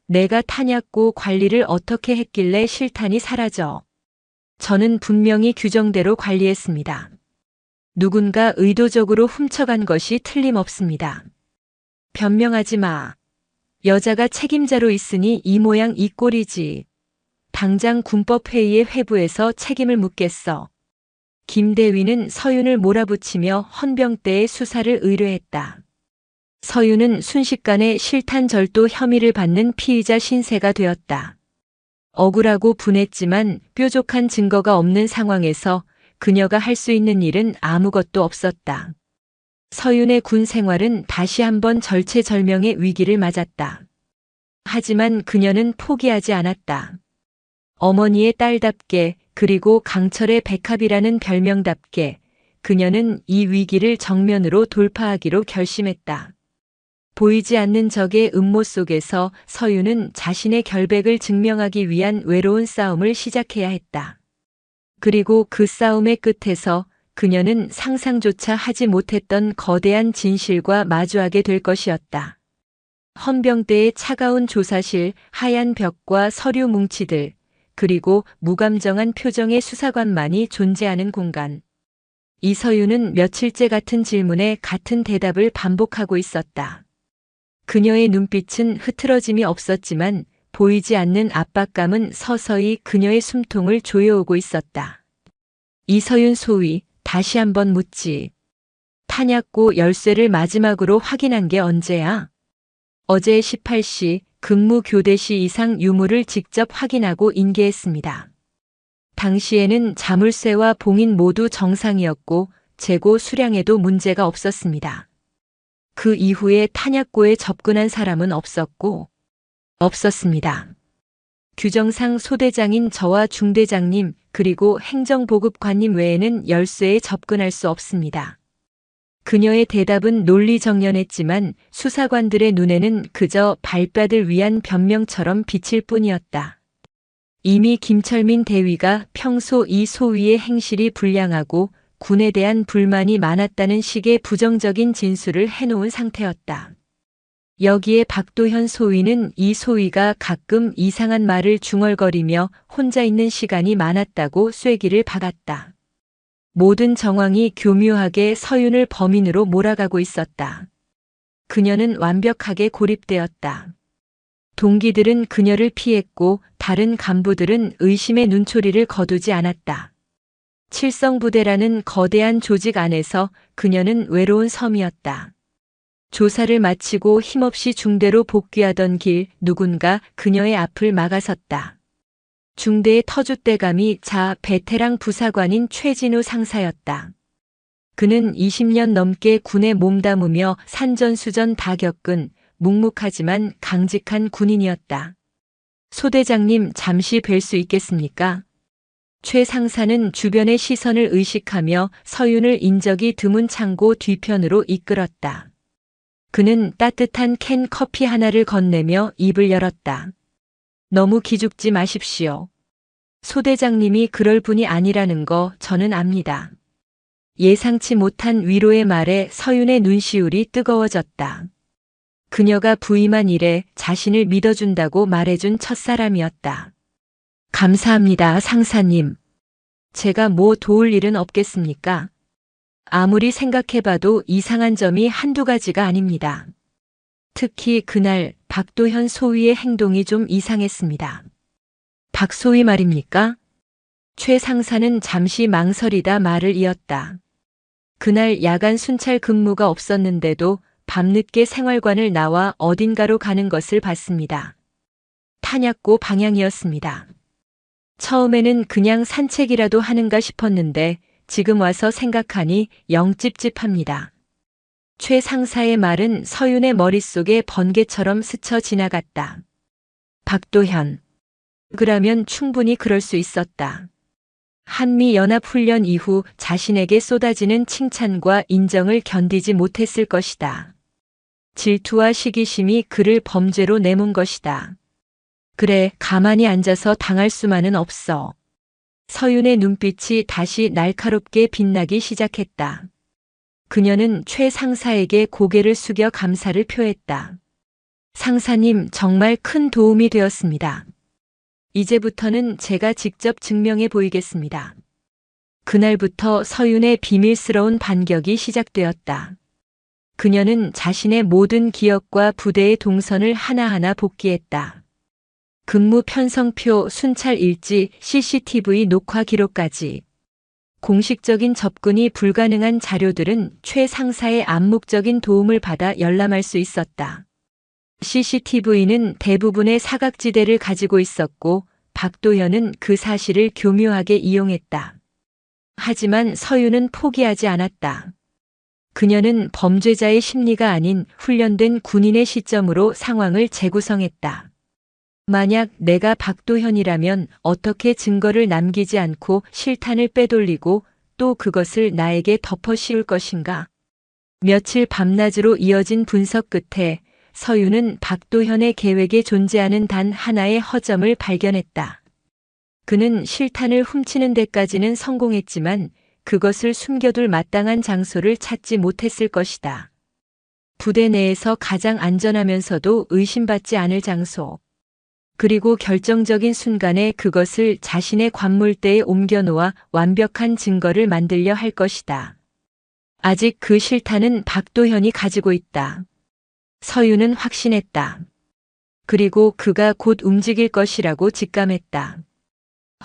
내가 탄약고 관리를 어떻게 했길래 실탄이 사라져? 저는 분명히 규정대로 관리했습니다. 누군가 의도적으로 훔쳐간 것이 틀림없습니다. 변명하지 마. 여자가 책임자로 있으니 이 모양 이 꼴이지. 당장 군법회의의 회부에서 책임을 묻겠어. 김 대위는 서윤을 몰아붙이며 헌병대의 수사를 의뢰했다. 서윤은 순식간에 실탄 절도 혐의를 받는 피의자 신세가 되었다. 억울하고 분했지만 뾰족한 증거가 없는 상황에서 그녀가 할 수 있는 일은 아무것도 없었다. 서윤의 군 생활은 다시 한번 절체절명의 위기를 맞았다. 하지만 그녀는 포기하지 않았다. 어머니의 딸답게 그리고 강철의 백합이라는 별명답게 그녀는 이 위기를 정면으로 돌파하기로 결심했다. 보이지 않는 적의 음모 속에서 서유는 자신의 결백을 증명하기 위한 외로운 싸움을 시작해야 했다. 그리고 그 싸움의 끝에서 그녀는 상상조차 하지 못했던 거대한 진실과 마주하게 될 것이었다. 헌병대의 차가운 조사실, 하얀 벽과 서류 뭉치들, 그리고 무감정한 표정의 수사관만이 존재하는 공간. 이서유는 며칠째 같은 질문에 같은 대답을 반복하고 있었다. 그녀의 눈빛은 흐트러짐이 없었지만 보이지 않는 압박감은 서서히 그녀의 숨통을 조여오고 있었다. 이서윤 소위, 다시 한번 묻지. 탄약고 열쇠를 마지막으로 확인한 게 언제야? 어제 18시 근무 교대 시 이상 유무를 직접 확인하고 인계했습니다. 당시에는 자물쇠와 봉인 모두 정상이었고 재고 수량에도 문제가 없었습니다. 그 이후에 탄약고에 접근한 사람은 없었습니다. 규정상 소대장인 저와 중대장님 그리고 행정보급관님 외에는 열쇠에 접근할 수 없습니다. 그녀의 대답은 논리정연했지만 수사관들의 눈에는 그저 발뺌을 위한 변명처럼 비칠 뿐이었다. 이미 김철민 대위가 평소 이 소위의 행실이 불량하고 군에 대한 불만이 많았다는 식의 부정적인 진술을 해놓은 상태였다. 여기에 박도현 소위는 이 소위가 가끔 이상한 말을 중얼거리며 혼자 있는 시간이 많았다고 쐐기를 박았다. 모든 정황이 교묘하게 서윤을 범인으로 몰아가고 있었다. 그녀는 완벽하게 고립되었다. 동기들은 그녀를 피했고 다른 간부들은 의심의 눈초리를 거두지 않았다. 칠성부대라는 거대한 조직 안에서 그녀는 외로운 섬이었다. 조사를 마치고 힘없이 중대로 복귀하던 길 누군가 그녀의 앞을 막아섰다. 중대의 터줏대감이 베테랑 부사관인 최진우 상사였다. 그는 20년 넘게 군에 몸담으며 산전수전 다 겪은 묵묵하지만 강직한 군인이었다. 소대장님 잠시 뵐 수 있겠습니까? 최 상사는 주변의 시선을 의식하며 서윤을 인적이 드문 창고 뒤편으로 이끌었다. 그는 따뜻한 캔 커피 하나를 건네며 입을 열었다. 너무 기죽지 마십시오. 소대장님이 그럴 분이 아니라는 거 저는 압니다. 예상치 못한 위로의 말에 서윤의 눈시울이 뜨거워졌다. 그녀가 부임한 일에 자신을 믿어준다고 말해준 첫사람이었다. 감사합니다, 상사님. 제가 뭐 도울 일은 없겠습니까? 아무리 생각해봐도 이상한 점이 한두 가지가 아닙니다. 특히 그날 박도현 소위의 행동이 좀 이상했습니다. 박 소위 말입니까? 최 상사는 잠시 망설이다 말을 이었다. 그날 야간 순찰 근무가 없었는데도 밤늦게 생활관을 나와 어딘가로 가는 것을 봤습니다. 탄약고 방향이었습니다. 처음에는 그냥 산책이라도 하는가 싶었는데 지금 와서 생각하니 영 찝찝합니다. 최 상사의 말은 서윤의 머릿속에 번개처럼 스쳐 지나갔다. 박도현. 그라면 충분히 그럴 수 있었다. 한미연합훈련 이후 자신에게 쏟아지는 칭찬과 인정을 견디지 못했을 것이다. 질투와 시기심이 그를 범죄로 내몬 것이다. 그래, 가만히 앉아서 당할 수만은 없어. 서윤의 눈빛이 다시 날카롭게 빛나기 시작했다. 그녀는 최 상사에게 고개를 숙여 감사를 표했다. 상사님, 정말 큰 도움이 되었습니다. 이제부터는 제가 직접 증명해 보이겠습니다. 그날부터 서윤의 비밀스러운 반격이 시작되었다. 그녀는 자신의 모든 기억과 부대의 동선을 하나하나 복기했다. 근무 편성표, 순찰 일지, CCTV 녹화 기록까지. 공식적인 접근이 불가능한 자료들은 최 상사의 암묵적인 도움을 받아 열람할 수 있었다. CCTV는 대부분의 사각지대를 가지고 있었고 박도현은 그 사실을 교묘하게 이용했다. 하지만 서윤은 포기하지 않았다. 그녀는 범죄자의 심리가 아닌 훈련된 군인의 시점으로 상황을 재구성했다. 만약 내가 박도현이라면 어떻게 증거를 남기지 않고 실탄을 빼돌리고 또 그것을 나에게 덮어 씌울 것인가? 며칠 밤낮으로 이어진 분석 끝에 서유는 박도현의 계획에 존재하는 단 하나의 허점을 발견했다. 그는 실탄을 훔치는 데까지는 성공했지만 그것을 숨겨둘 마땅한 장소를 찾지 못했을 것이다. 부대 내에서 가장 안전하면서도 의심받지 않을 장소. 그리고 결정적인 순간에 그것을 자신의 관물대에 옮겨놓아 완벽한 증거를 만들려 할 것이다. 아직 그 실탄은 박도현이 가지고 있다. 서유는 확신했다. 그리고 그가 곧 움직일 것이라고 직감했다.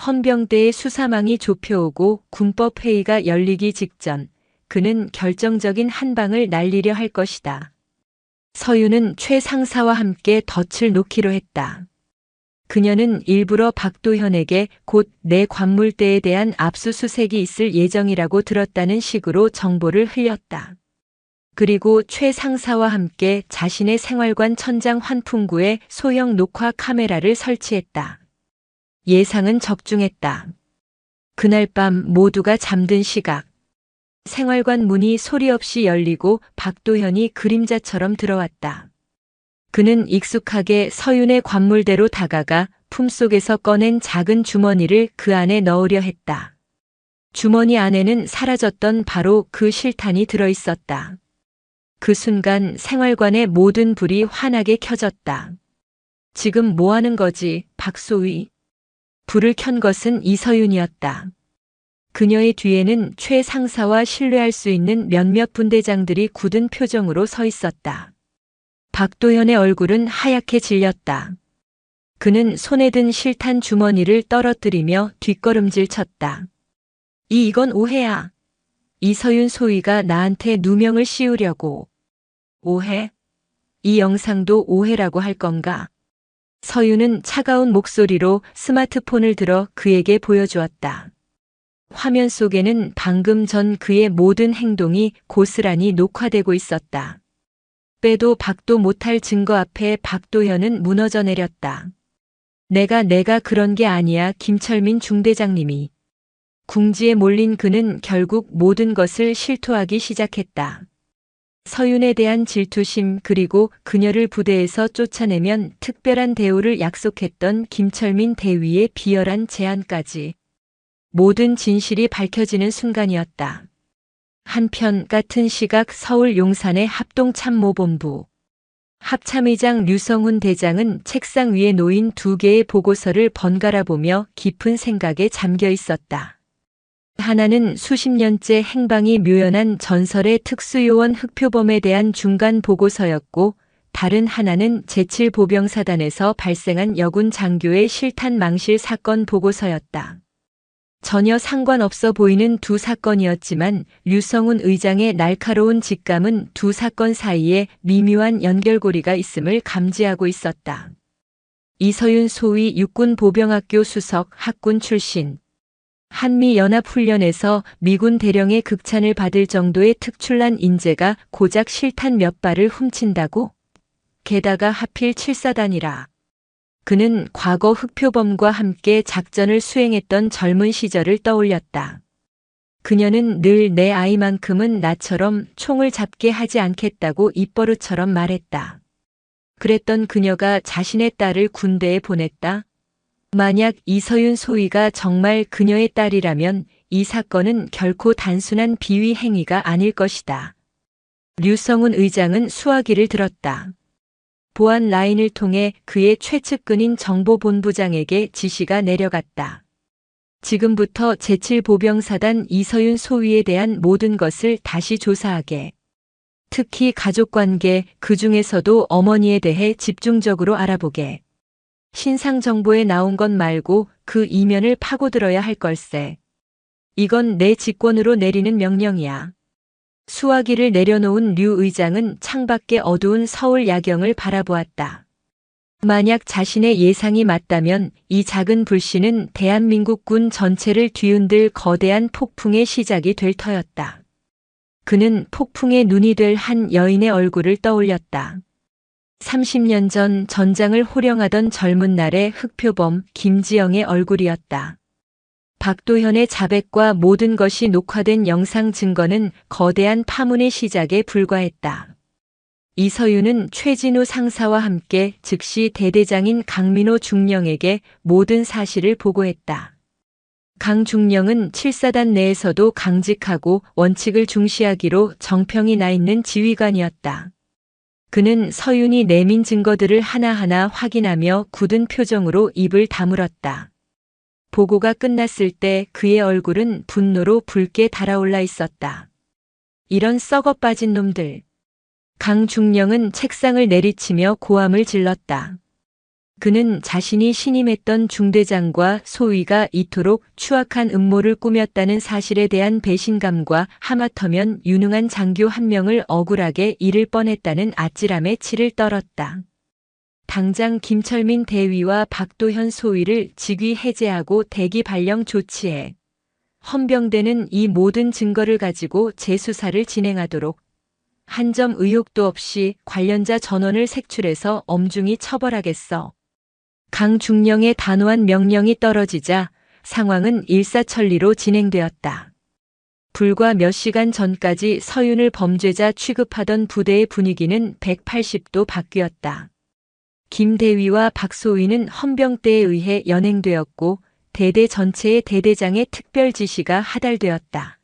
헌병대의 수사망이 좁혀오고 군법회의가 열리기 직전 그는 결정적인 한 방을 날리려 할 것이다. 서유는 최 상사와 함께 덫을 놓기로 했다. 그녀는 일부러 박도현에게 곧 내 관물대에 대한 압수수색이 있을 예정이라고 들었다는 식으로 정보를 흘렸다. 그리고 최 상사와 함께 자신의 생활관 천장 환풍구에 소형 녹화 카메라를 설치했다. 예상은 적중했다. 그날 밤 모두가 잠든 시각. 생활관 문이 소리 없이 열리고 박도현이 그림자처럼 들어왔다. 그는 익숙하게 서윤의 관물대로 다가가 품속에서 꺼낸 작은 주머니를 그 안에 넣으려 했다. 주머니 안에는 사라졌던 바로 그 실탄이 들어있었다. 그 순간 생활관의 모든 불이 환하게 켜졌다. 지금 뭐 하는 거지, 박소위? 불을 켠 것은 이서윤이었다. 그녀의 뒤에는 최 상사와 신뢰할 수 있는 몇몇 분대장들이 굳은 표정으로 서 있었다. 박도현의 얼굴은 하얗게 질렸다. 그는 손에 든 실탄 주머니를 떨어뜨리며 뒷걸음질 쳤다. 이건 오해야. 이서윤 소위가 나한테 누명을 씌우려고. 오해? 이 영상도 오해라고 할 건가? 서윤은 차가운 목소리로 스마트폰을 들어 그에게 보여주었다. 화면 속에는 방금 전 그의 모든 행동이 고스란히 녹화되고 있었다. 빼도 박도 못할 증거 앞에 박도현은 무너져 내렸다. 내가 그런 게 아니야, 김철민 중대장님이. 궁지에 몰린 그는 결국 모든 것을 실토하기 시작했다. 서윤에 대한 질투심 그리고 그녀를 부대에서 쫓아내면 특별한 대우를 약속했던 김철민 대위의 비열한 제안까지. 모든 진실이 밝혀지는 순간이었다. 한편 같은 시각 서울 용산의 합동참모본부. 합참의장 류성훈 대장은 책상 위에 놓인 두 개의 보고서를 번갈아 보며 깊은 생각에 잠겨 있었다. 하나는 수십 년째 행방이 묘연한 전설의 특수요원 흑표범에 대한 중간 보고서였고, 다른 하나는 제7보병사단에서 발생한 여군 장교의 실탄 망실 사건 보고서였다. 전혀 상관없어 보이는 두 사건이었지만 류성훈 의장의 날카로운 직감은 두 사건 사이에 미묘한 연결고리가 있음을 감지하고 있었다. 이서윤 소위 육군보병학교 수석 학군 출신. 한미연합훈련에서 미군 대령의 극찬을 받을 정도의 특출난 인재가 고작 실탄 몇 발을 훔친다고? 게다가 하필 7사단이라. 그는 과거 흑표범과 함께 작전을 수행했던 젊은 시절을 떠올렸다. 그녀는 늘 내 아이만큼은 나처럼 총을 잡게 하지 않겠다고 입버릇처럼 말했다. 그랬던 그녀가 자신의 딸을 군대에 보냈다. 만약 이서윤 소위가 정말 그녀의 딸이라면 이 사건은 결코 단순한 비위 행위가 아닐 것이다. 류성훈 의장은 수화기를 들었다. 보안 라인을 통해 그의 최측근인 정보본부장에게 지시가 내려갔다. 지금부터 제7보병사단 이서윤 소위에 대한 모든 것을 다시 조사하게. 특히 가족관계, 그 중에서도 어머니에 대해 집중적으로 알아보게. 신상 정보에 나온 것 말고 그 이면을 파고들어야 할 걸세. 이건 내 직권으로 내리는 명령이야. 수화기를 내려놓은 류 의장은 창밖의 어두운 서울 야경을 바라보았다. 만약 자신의 예상이 맞다면 이 작은 불씨는 대한민국 군 전체를 뒤흔들 거대한 폭풍의 시작이 될 터였다. 그는 폭풍의 눈이 될 한 여인의 얼굴을 떠올렸다. 30년 전 전장을 호령하던 젊은 날의 흑표범 김지영의 얼굴이었다. 박도현의 자백과 모든 것이 녹화된 영상 증거는 거대한 파문의 시작에 불과했다. 이서윤은 최진우 상사와 함께 즉시 대대장인 강민호 중령에게 모든 사실을 보고했다. 강 중령은 7사단 내에서도 강직하고 원칙을 중시하기로 정평이 나 있는 지휘관이었다. 그는 서윤이 내민 증거들을 하나하나 확인하며 굳은 표정으로 입을 다물었다. 보고가 끝났을 때 그의 얼굴은 분노로 붉게 달아올라 있었다. 이런 썩어 빠진 놈들. 강 중령은 책상을 내리치며 고함을 질렀다. 그는 자신이 신임했던 중대장과 소위가 이토록 추악한 음모를 꾸몄다는 사실에 대한 배신감과 하마터면 유능한 장교 한 명을 억울하게 잃을 뻔했다는 아찔함에 치를 떨었다. 당장 김철민 대위와 박도현 소위를 직위 해제하고 대기 발령 조치해 헌병대는 이 모든 증거를 가지고 재수사를 진행하도록 한 점 의혹도 없이 관련자 전원을 색출해서 엄중히 처벌하겠어. 강 중령의 단호한 명령이 떨어지자 상황은 일사천리로 진행되었다. 불과 몇 시간 전까지 서윤을 범죄자 취급하던 부대의 분위기는 180도 바뀌었다. 김 대위와 박 소위는 헌병대에 의해 연행되었고 대대 전체의 대대장의 특별 지시가 하달되었다.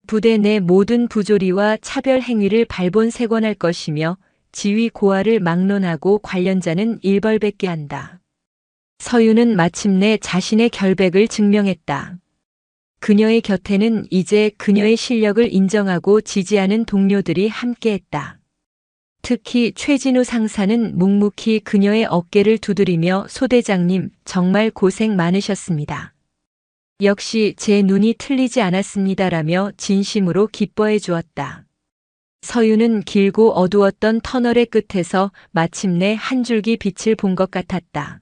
부대 내 모든 부조리와 차별 행위를 발본색원할 것이며 지휘 고하를 막론하고 관련자는 일벌백계 한다. 서윤은 마침내 자신의 결백을 증명했다. 그녀의 곁에는 이제 그녀의 실력을 인정하고 지지하는 동료들이 함께했다. 특히 최진우 상사는 묵묵히 그녀의 어깨를 두드리며 소대장님 정말 고생 많으셨습니다. 역시 제 눈이 틀리지 않았습니다라며 진심으로 기뻐해 주었다. 서윤은 길고 어두웠던 터널의 끝에서 마침내 한 줄기 빛을 본 것 같았다.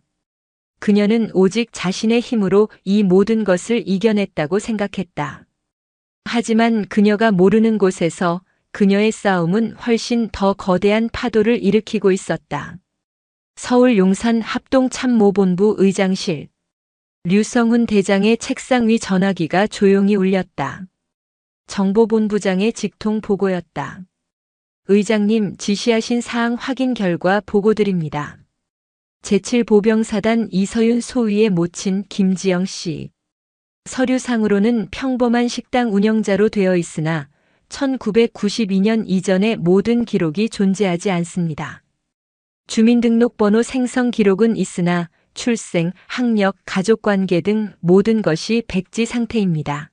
그녀는 오직 자신의 힘으로 이 모든 것을 이겨냈다고 생각했다. 하지만 그녀가 모르는 곳에서 그녀의 싸움은 훨씬 더 거대한 파도를 일으키고 있었다. 서울 용산 합동참모본부 의장실. 류성훈 대장의 책상 위 전화기가 조용히 울렸다. 정보본부장의 직통 보고였다. 의장님 지시하신 사항 확인 결과 보고드립니다. 제7보병사단 이서윤 소위의 모친 김지영 씨. 서류상으로는 평범한 식당 운영자로 되어 있으나 1992년 이전의 모든 기록이 존재하지 않습니다. 주민등록번호 생성 기록은 있으나 출생, 학력, 가족관계 등 모든 것이 백지 상태입니다.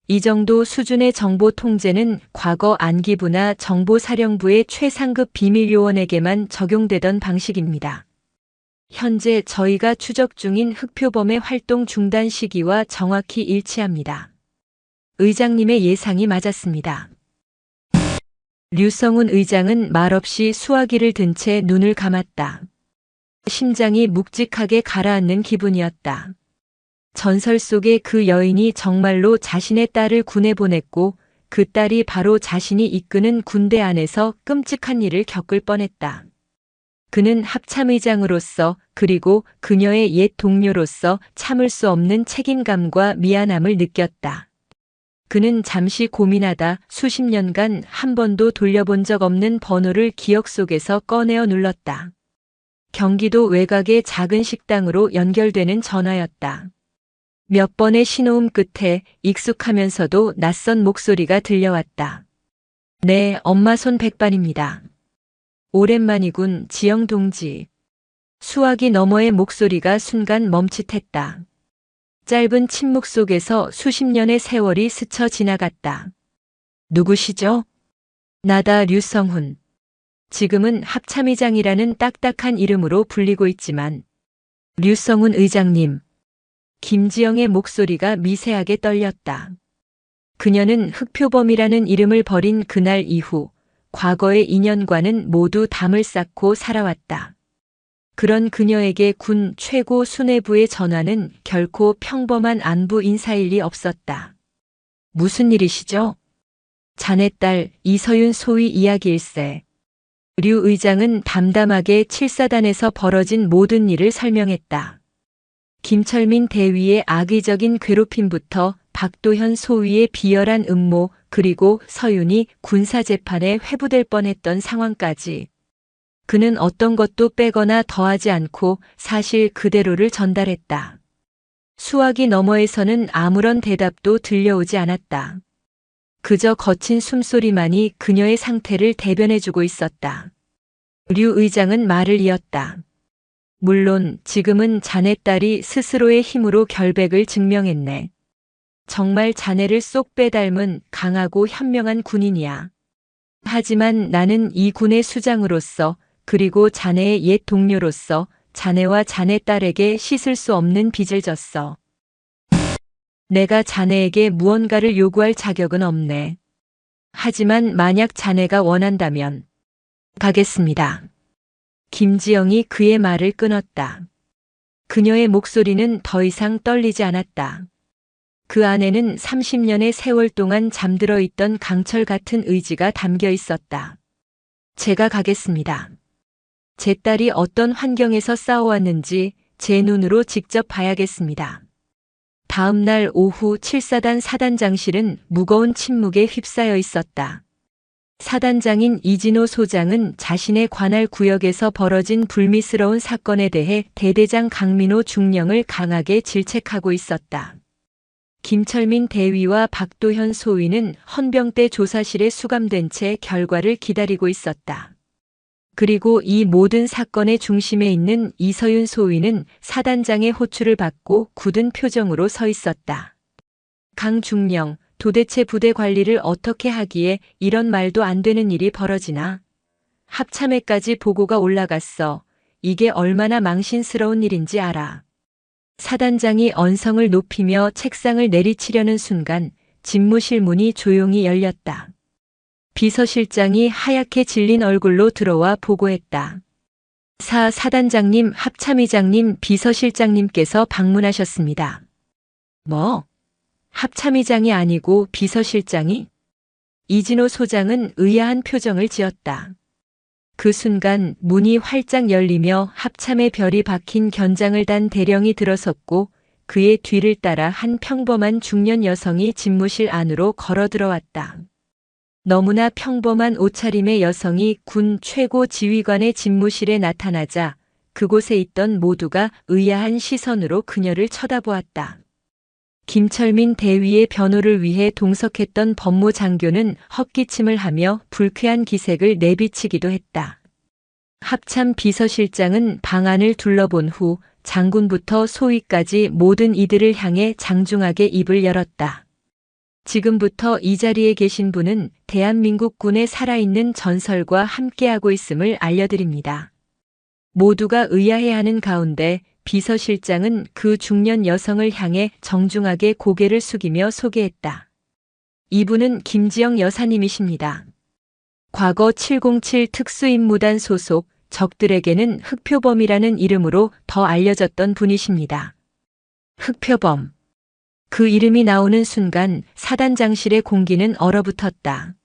이 정도 수준의 정보 통제는 과거 안기부나 정보사령부의 최상급 비밀요원에게만 적용되던 방식입니다. 현재 저희가 추적 중인 흑표범의 활동 중단 시기와 정확히 일치합니다. 의장님의 예상이 맞았습니다. 류성훈 의장은 말없이 수화기를 든 채 눈을 감았다. 심장이 묵직하게 가라앉는 기분이었다. 전설 속의 그 여인이 정말로 자신의 딸을 군에 보냈고 그 딸이 바로 자신이 이끄는 군대 안에서 끔찍한 일을 겪을 뻔했다. 그는 합참의장으로서 그리고 그녀의 옛 동료로서 참을 수 없는 책임감과 미안함을 느꼈다. 그는 잠시 고민하다 수십 년간 한 번도 돌려본 적 없는 번호를 기억 속에서 꺼내어 눌렀다. 경기도 외곽의 작은 식당으로 연결되는 전화였다. 몇 번의 신호음 끝에 익숙하면서도 낯선 목소리가 들려왔다. 네, 엄마 손 백반입니다. 오랜만이군, 지영 동지. 수화기 너머의 목소리가 순간 멈칫했다. 짧은 침묵 속에서 수십 년의 세월이 스쳐 지나갔다. 누구시죠? 나다 류성훈. 지금은 합참의장이라는 딱딱한 이름으로 불리고 있지만. 류성훈 의장님. 김지영의 목소리가 미세하게 떨렸다. 그녀는 흑표범이라는 이름을 버린 그날 이후 과거의 인연과는 모두 담을 쌓고 살아왔다. 그런 그녀에게 군 최고 수뇌부의 전화는 결코 평범한 안부 인사일 리 없었다. 무슨 일이시죠? 자네 딸 이서윤 소위 이야기일세. 류 의장은 담담하게 7사단에서 벌어진 모든 일을 설명했다. 김철민 대위의 악의적인 괴롭힘부터 박도현 소위의 비열한 음모, 그리고 서윤이 군사재판에 회부될 뻔했던 상황까지 그는 어떤 것도 빼거나 더하지 않고 사실 그대로를 전달했다. 수화기 너머에서는 아무런 대답도 들려오지 않았다. 그저 거친 숨소리만이 그녀의 상태를 대변해주고 있었다. 류 의장은 말을 이었다. 물론 지금은 자네 딸이 스스로의 힘으로 결백을 증명했네. 정말 자네를 쏙 빼닮은 강하고 현명한 군인이야. 하지만 나는 이 군의 수장으로서 그리고 자네의 옛 동료로서 자네와 자네 딸에게 씻을 수 없는 빚을 졌어. 내가 자네에게 무언가를 요구할 자격은 없네. 하지만 만약 자네가 원한다면 가겠습니다. 김지영이 그의 말을 끊었다. 그녀의 목소리는 더 이상 떨리지 않았다. 그 안에는 30년의 세월 동안 잠들어 있던 강철 같은 의지가 담겨 있었다. 제가 가겠습니다. 제 딸이 어떤 환경에서 싸워왔는지 제 눈으로 직접 봐야겠습니다. 다음 날 오후 7사단 사단장실은 무거운 침묵에 휩싸여 있었다. 사단장인 이진호 소장은 자신의 관할 구역에서 벌어진 불미스러운 사건에 대해 대대장 강민호 중령을 강하게 질책하고 있었다. 김철민 대위와 박도현 소위는 헌병대 조사실에 수감된 채 결과를 기다리고 있었다. 그리고 이 모든 사건의 중심에 있는 이서윤 소위는 사단장의 호출을 받고 굳은 표정으로 서 있었다. 강 중령, 도대체 부대 관리를 어떻게 하기에 이런 말도 안 되는 일이 벌어지나? 합참에까지 보고가 올라갔어. 이게 얼마나 망신스러운 일인지 알아. 사단장이 언성을 높이며 책상을 내리치려는 순간 집무실 문이 조용히 열렸다. 비서실장이 하얗게 질린 얼굴로 들어와 보고했다. 사단장님, 합참의장님, 비서실장님께서 방문하셨습니다. 뭐? 합참의장이 아니고 비서실장이? 이진호 소장은 의아한 표정을 지었다. 그 순간 문이 활짝 열리며 합참의 별이 박힌 견장을 단 대령이 들어섰고 그의 뒤를 따라 한 평범한 중년 여성이 집무실 안으로 걸어 들어왔다. 너무나 평범한 옷차림의 여성이 군 최고 지휘관의 집무실에 나타나자 그곳에 있던 모두가 의아한 시선으로 그녀를 쳐다보았다. 김철민 대위의 변호를 위해 동석했던 법무장교는 헛기침을 하며 불쾌한 기색을 내비치기도 했다. 합참 비서실장은 방안을 둘러본 후 장군부터 소위까지 모든 이들을 향해 장중하게 입을 열었다. 지금부터 이 자리에 계신 분은 대한민국 군의 살아있는 전설과 함께하고 있음을 알려드립니다. 모두가 의아해하는 가운데 비서실장은 그 중년 여성을 향해 정중하게 고개를 숙이며 소개했다. 이분은 김지영 여사님이십니다. 과거 707 특수임무단 소속 적들에게는 흑표범이라는 이름으로 더 알려졌던 분이십니다. 흑표범. 그 이름이 나오는 순간 사단장실의 공기는 얼어붙었다.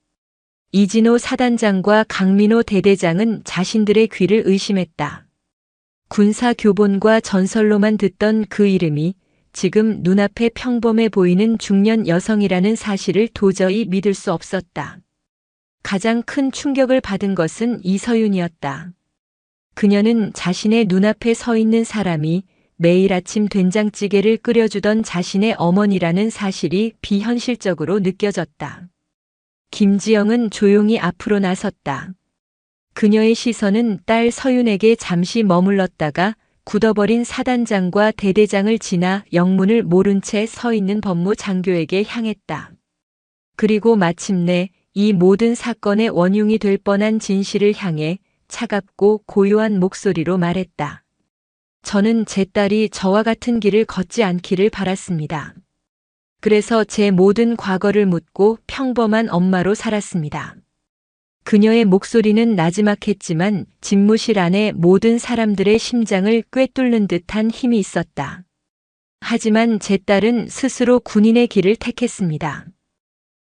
이진호 사단장과 강민호 대대장은 자신들의 귀를 의심했다. 군사교본과 전설로만 듣던 그 이름이 지금 눈앞에 평범해 보이는 중년 여성이라는 사실을 도저히 믿을 수 없었다. 가장 큰 충격을 받은 것은 이서윤이었다. 그녀는 자신의 눈앞에 서 있는 사람이 매일 아침 된장찌개를 끓여주던 자신의 어머니라는 사실이 비현실적으로 느껴졌다. 김지영은 조용히 앞으로 나섰다. 그녀의 시선은 딸 서윤에게 잠시 머물렀다가 굳어버린 사단장과 대대장을 지나 영문을 모른 채 서 있는 법무장교에게 향했다. 그리고 마침내 이 모든 사건의 원흉이 될 뻔한 진실을 향해 차갑고 고요한 목소리로 말했다. 저는 제 딸이 저와 같은 길을 걷지 않기를 바랐습니다. 그래서 제 모든 과거를 묻고 평범한 엄마로 살았습니다. 그녀의 목소리는 나지막했지만 집무실 안에 모든 사람들의 심장을 꿰뚫는 듯한 힘이 있었다. 하지만 제 딸은 스스로 군인의 길을 택했습니다.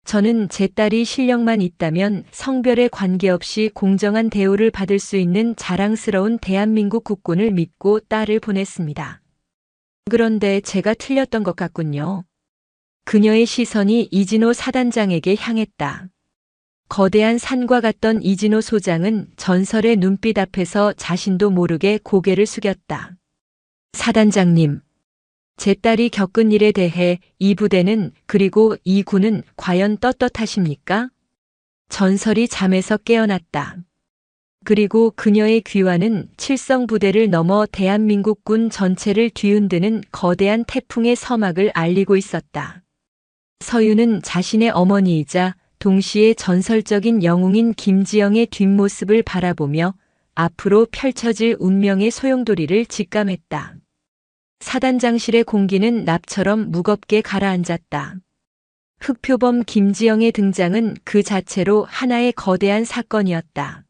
저는 제 딸이 실력만 있다면 성별에 관계없이 공정한 대우를 받을 수 있는 자랑스러운 대한민국 국군을 믿고 딸을 보냈습니다. 그런데 제가 틀렸던 것 같군요. 그녀의 시선이 이진호 사단장에게 향했다. 거대한 산과 같던 이진호 소장은 전설의 눈빛 앞에서 자신도 모르게 고개를 숙였다. 사단장님, 제 딸이 겪은 일에 대해 이 부대는 그리고 이 군은 과연 떳떳하십니까? 전설이 잠에서 깨어났다. 그리고 그녀의 귀와는 칠성부대를 넘어 대한민국 군 전체를 뒤흔드는 거대한 태풍의 서막을 알리고 있었다. 서윤은 자신의 어머니이자 동시에 전설적인 영웅인 김지영의 뒷모습을 바라보며 앞으로 펼쳐질 운명의 소용돌이를 직감했다. 사단장실의 공기는 납처럼 무겁게 가라앉았다. 흑표범 김지영의 등장은 그 자체로 하나의 거대한 사건이었다.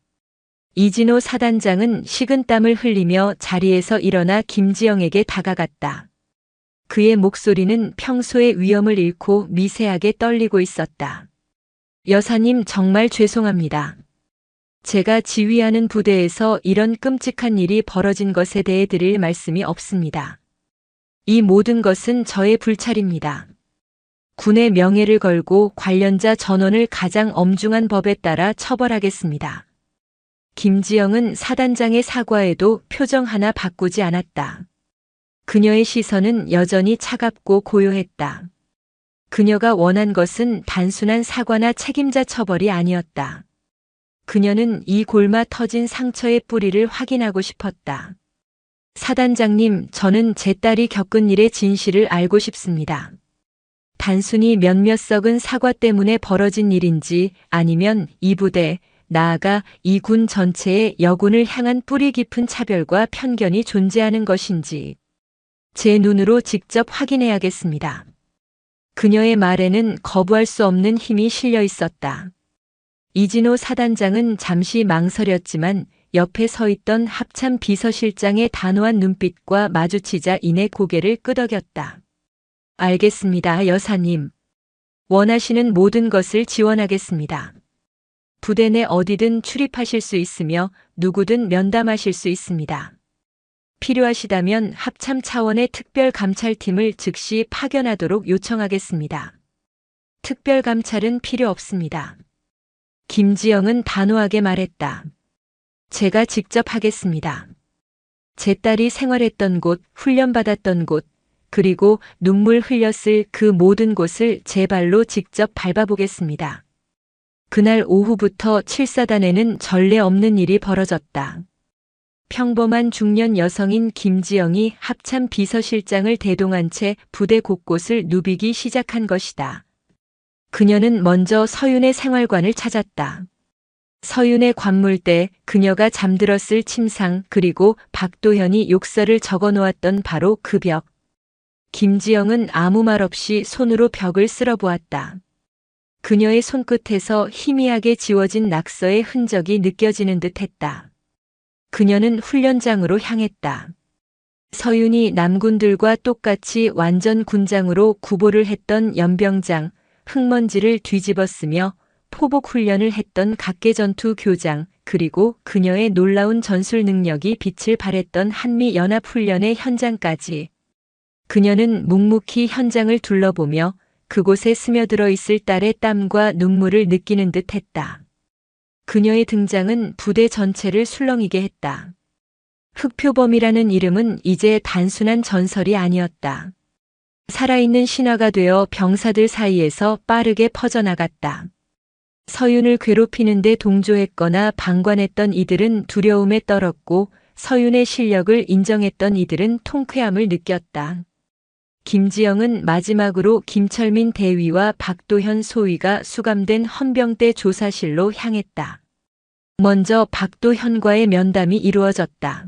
이진호 사단장은 식은땀을 흘리며 자리에서 일어나 김지영에게 다가갔다. 그의 목소리는 평소의 위엄을 잃고 미세하게 떨리고 있었다. 여사님, 정말 죄송합니다. 제가 지휘하는 부대에서 이런 끔찍한 일이 벌어진 것에 대해 드릴 말씀이 없습니다. 이 모든 것은 저의 불찰입니다. 군의 명예를 걸고 관련자 전원을 가장 엄중한 법에 따라 처벌하겠습니다. 김지영은 사단장의 사과에도 표정 하나 바꾸지 않았다. 그녀의 시선은 여전히 차갑고 고요했다. 그녀가 원한 것은 단순한 사과나 책임자 처벌이 아니었다. 그녀는 이 골마 터진 상처의 뿌리를 확인하고 싶었다. 사단장님, 저는 제 딸이 겪은 일의 진실을 알고 싶습니다. 단순히 몇몇 썩은 사과 때문에 벌어진 일인지 아니면 이 부대, 나아가 이 군 전체의 여군을 향한 뿌리 깊은 차별과 편견이 존재하는 것인지 제 눈으로 직접 확인해야겠습니다. 그녀의 말에는 거부할 수 없는 힘이 실려 있었다. 이진호 사단장은 잠시 망설였지만 옆에 서 있던 합참 비서실장의 단호한 눈빛과 마주치자 이내 고개를 끄덕였다. 알겠습니다, 여사님. 원하시는 모든 것을 지원하겠습니다. 부대 내 어디든 출입하실 수 있으며 누구든 면담하실 수 있습니다. 필요하시다면 합참 차원의 특별감찰팀을 즉시 파견하도록 요청하겠습니다. 특별감찰은 필요 없습니다. 김지영은 단호하게 말했다. 제가 직접 하겠습니다. 제 딸이 생활했던 곳, 훈련받았던 곳, 그리고 눈물 흘렸을 그 모든 곳을 제 발로 직접 밟아보겠습니다. 그날 오후부터 7사단에는 전례 없는 일이 벌어졌다. 평범한 중년 여성인 김지영이 합참 비서실장을 대동한 채 부대 곳곳을 누비기 시작한 것이다. 그녀는 먼저 서윤의 생활관을 찾았다. 서윤의 관물대, 그녀가 잠들었을 침상, 그리고 박도현이 욕설을 적어놓았던 바로 그 벽. 김지영은 아무 말 없이 손으로 벽을 쓸어보았다. 그녀의 손끝에서 희미하게 지워진 낙서의 흔적이 느껴지는 듯했다. 그녀는 훈련장으로 향했다. 서윤이 남군들과 똑같이 완전 군장으로 구보를 했던 연병장, 흙먼지를 뒤집었으며 포복 훈련을 했던 각계전투 교장, 그리고 그녀의 놀라운 전술 능력이 빛을 발했던 한미연합훈련의 현장까지. 그녀는 묵묵히 현장을 둘러보며 그곳에 스며들어 있을 딸의 땀과 눈물을 느끼는 듯 했다. 그녀의 등장은 부대 전체를 술렁이게 했다. 흑표범이라는 이름은 이제 단순한 전설이 아니었다. 살아있는 신화가 되어 병사들 사이에서 빠르게 퍼져나갔다. 서윤을 괴롭히는데 동조했거나 방관했던 이들은 두려움에 떨었고 서윤의 실력을 인정했던 이들은 통쾌함을 느꼈다. 김지영은 마지막으로 김철민 대위와 박도현 소위가 수감된 헌병대 조사실로 향했다. 먼저 박도현과의 면담이 이루어졌다.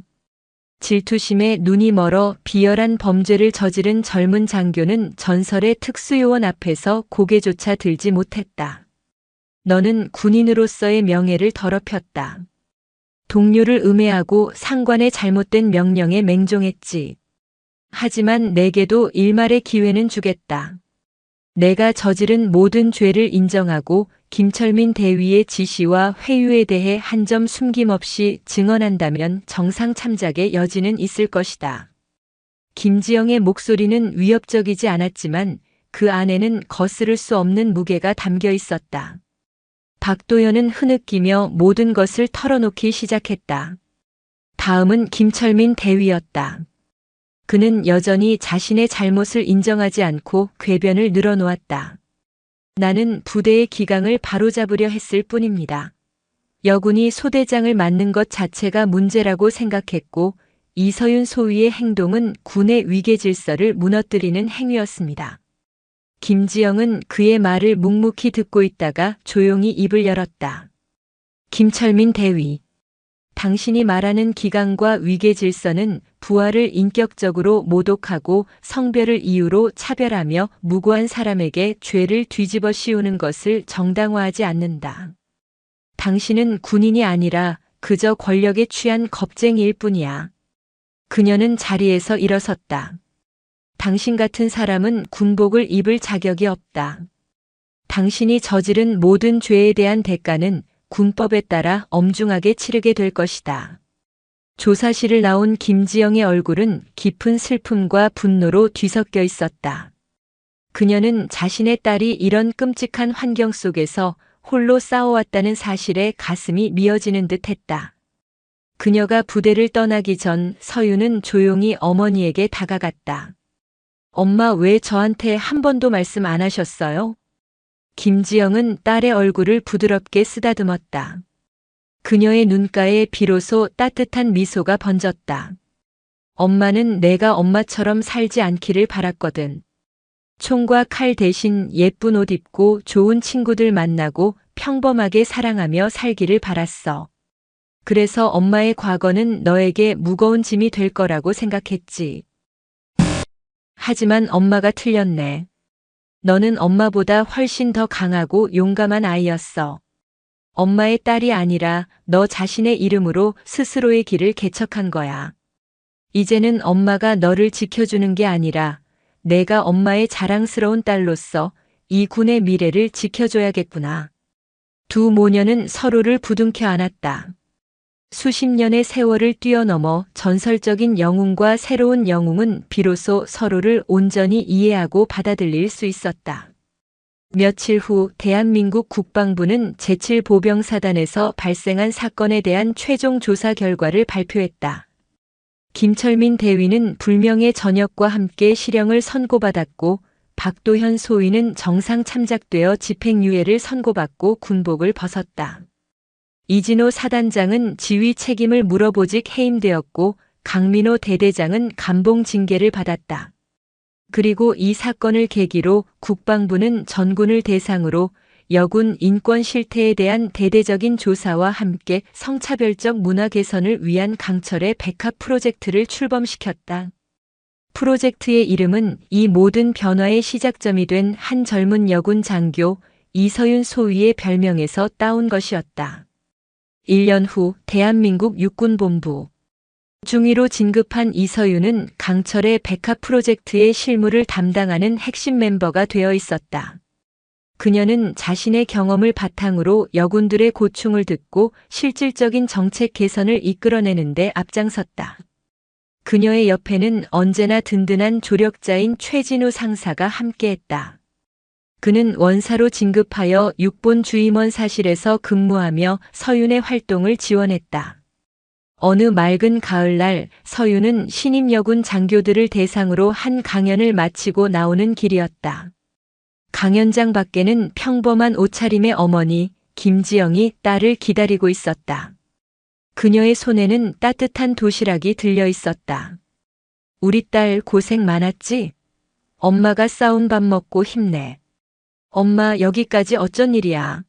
질투심에 눈이 멀어 비열한 범죄를 저지른 젊은 장교는 전설의 특수요원 앞에서 고개조차 들지 못했다. 너는 군인으로서의 명예를 더럽혔다. 동료를 음해하고 상관의 잘못된 명령에 맹종했지. 하지만 내게도 일말의 기회는 주겠다. 내가 저지른 모든 죄를 인정하고 김철민 대위의 지시와 회유에 대해 한 점 숨김없이 증언한다면 정상 참작의 여지는 있을 것이다. 김지영의 목소리는 위협적이지 않았지만 그 안에는 거스를 수 없는 무게가 담겨 있었다. 박도연은 흐느끼며 모든 것을 털어놓기 시작했다. 다음은 김철민 대위였다. 그는 여전히 자신의 잘못을 인정하지 않고 궤변을 늘어놓았다. 나는 부대의 기강을 바로잡으려 했을 뿐입니다. 여군이 소대장을 맡는 것 자체가 문제라고 생각했고 이서윤 소위의 행동은 군의 위계 질서를 무너뜨리는 행위였습니다. 김지영은 그의 말을 묵묵히 듣고 있다가 조용히 입을 열었다. 김철민 대위. 당신이 말하는 기강과 위계 질서는 부하를 인격적으로 모독하고 성별을 이유로 차별하며 무고한 사람에게 죄를 뒤집어 씌우는 것을 정당화하지 않는다. 당신은 군인이 아니라 그저 권력에 취한 겁쟁이일 뿐이야. 그녀는 자리에서 일어섰다. 당신 같은 사람은 군복을 입을 자격이 없다. 당신이 저지른 모든 죄에 대한 대가는 군법에 따라 엄중하게 치르게 될 것이다. 조사실을 나온 김지영의 얼굴은 깊은 슬픔과 분노로 뒤섞여 있었다. 그녀는 자신의 딸이 이런 끔찍한 환경 속에서 홀로 싸워왔다는 사실에 가슴이 미어지는 듯 했다. 그녀가 부대를 떠나기 전 서윤은 조용히 어머니에게 다가갔다. 엄마, 왜 저한테 한 번도 말씀 안 하셨어요? 김지영은 딸의 얼굴을 부드럽게 쓰다듬었다. 그녀의 눈가에 비로소 따뜻한 미소가 번졌다. 엄마는 내가 엄마처럼 살지 않기를 바랐거든. 총과 칼 대신 예쁜 옷 입고 좋은 친구들 만나고 평범하게 사랑하며 살기를 바랐어. 그래서 엄마의 과거는 너에게 무거운 짐이 될 거라고 생각했지. 하지만 엄마가 틀렸네. 너는 엄마보다 훨씬 더 강하고 용감한 아이였어. 엄마의 딸이 아니라 너 자신의 이름으로 스스로의 길을 개척한 거야. 이제는 엄마가 너를 지켜주는 게 아니라 내가 엄마의 자랑스러운 딸로서 이 군의 미래를 지켜줘야겠구나. 두 모녀는 서로를 부둥켜 안았다. 수십 년의 세월을 뛰어넘어 전설적인 영웅과 새로운 영웅은 비로소 서로를 온전히 이해하고 받아들일 수 있었다. 며칠 후 대한민국 국방부는 제7보병사단에서 발생한 사건에 대한 최종 조사 결과를 발표했다. 김철민 대위는 불명예 전역과 함께 실형을 선고받았고 박도현 소위는 정상 참작되어 집행유예를 선고받고 군복을 벗었다. 이진호 사단장은 지휘 책임을 물어보직 해임되었고 강민호 대대장은 감봉 징계를 받았다. 그리고 이 사건을 계기로 국방부는 전군을 대상으로 여군 인권 실태에 대한 대대적인 조사와 함께 성차별적 문화 개선을 위한 강철의 백합 프로젝트를 출범시켰다. 프로젝트의 이름은 이 모든 변화의 시작점이 된 한 젊은 여군 장교 이서윤 소위의 별명에서 따온 것이었다. 1년 후 대한민국 육군본부. 중위로 진급한 이서윤은 강철의 백합 프로젝트의 실무를 담당하는 핵심 멤버가 되어 있었다. 그녀는 자신의 경험을 바탕으로 여군들의 고충을 듣고 실질적인 정책 개선을 이끌어내는 데 앞장섰다. 그녀의 옆에는 언제나 든든한 조력자인 최진우 상사가 함께했다. 그는 원사로 진급하여 육본 주임원 사실에서 근무하며 서윤의 활동을 지원했다. 어느 맑은 가을날 서윤은 신임 여군 장교들을 대상으로 한 강연을 마치고 나오는 길이었다. 강연장 밖에는 평범한 옷차림의 어머니 김지영이 딸을 기다리고 있었다. 그녀의 손에는 따뜻한 도시락이 들려 있었다. 우리 딸 고생 많았지? 엄마가 싸운 밥 먹고 힘내. 엄마, 여기까지 어쩐 일이야.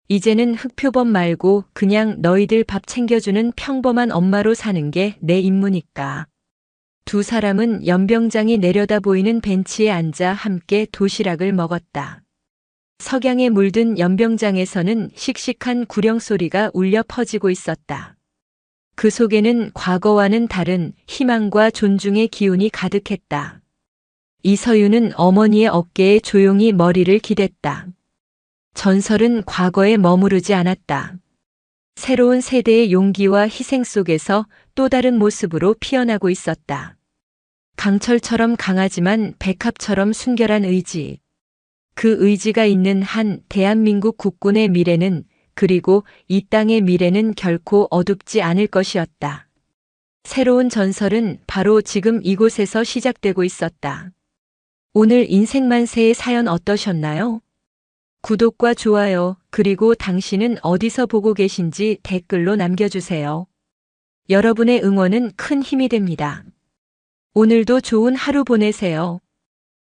이제는 흑표범 말고 그냥 너희들 밥 챙겨주는 평범한 엄마로 사는 게 내 임무니까. 두 사람은 연병장이 내려다 보이는 벤치에 앉아 함께 도시락을 먹었다. 석양에 물든 연병장에서는 씩씩한 구령 소리가 울려 퍼지고 있었다. 그 속에는 과거와는 다른 희망과 존중의 기운이 가득했다. 이서윤은 어머니의 어깨에 조용히 머리를 기댔다. 전설은 과거에 머무르지 않았다. 새로운 세대의 용기와 희생 속에서 또 다른 모습으로 피어나고 있었다. 강철처럼 강하지만 백합처럼 순결한 의지. 그 의지가 있는 한 대한민국 국군의 미래는, 그리고 이 땅의 미래는 결코 어둡지 않을 것이었다. 새로운 전설은 바로 지금 이곳에서 시작되고 있었다. 오늘 인생만세의 사연 어떠셨나요? 구독과 좋아요, 그리고 당신은 어디서 보고 계신지 댓글로 남겨주세요. 여러분의 응원은 큰 힘이 됩니다. 오늘도 좋은 하루 보내세요.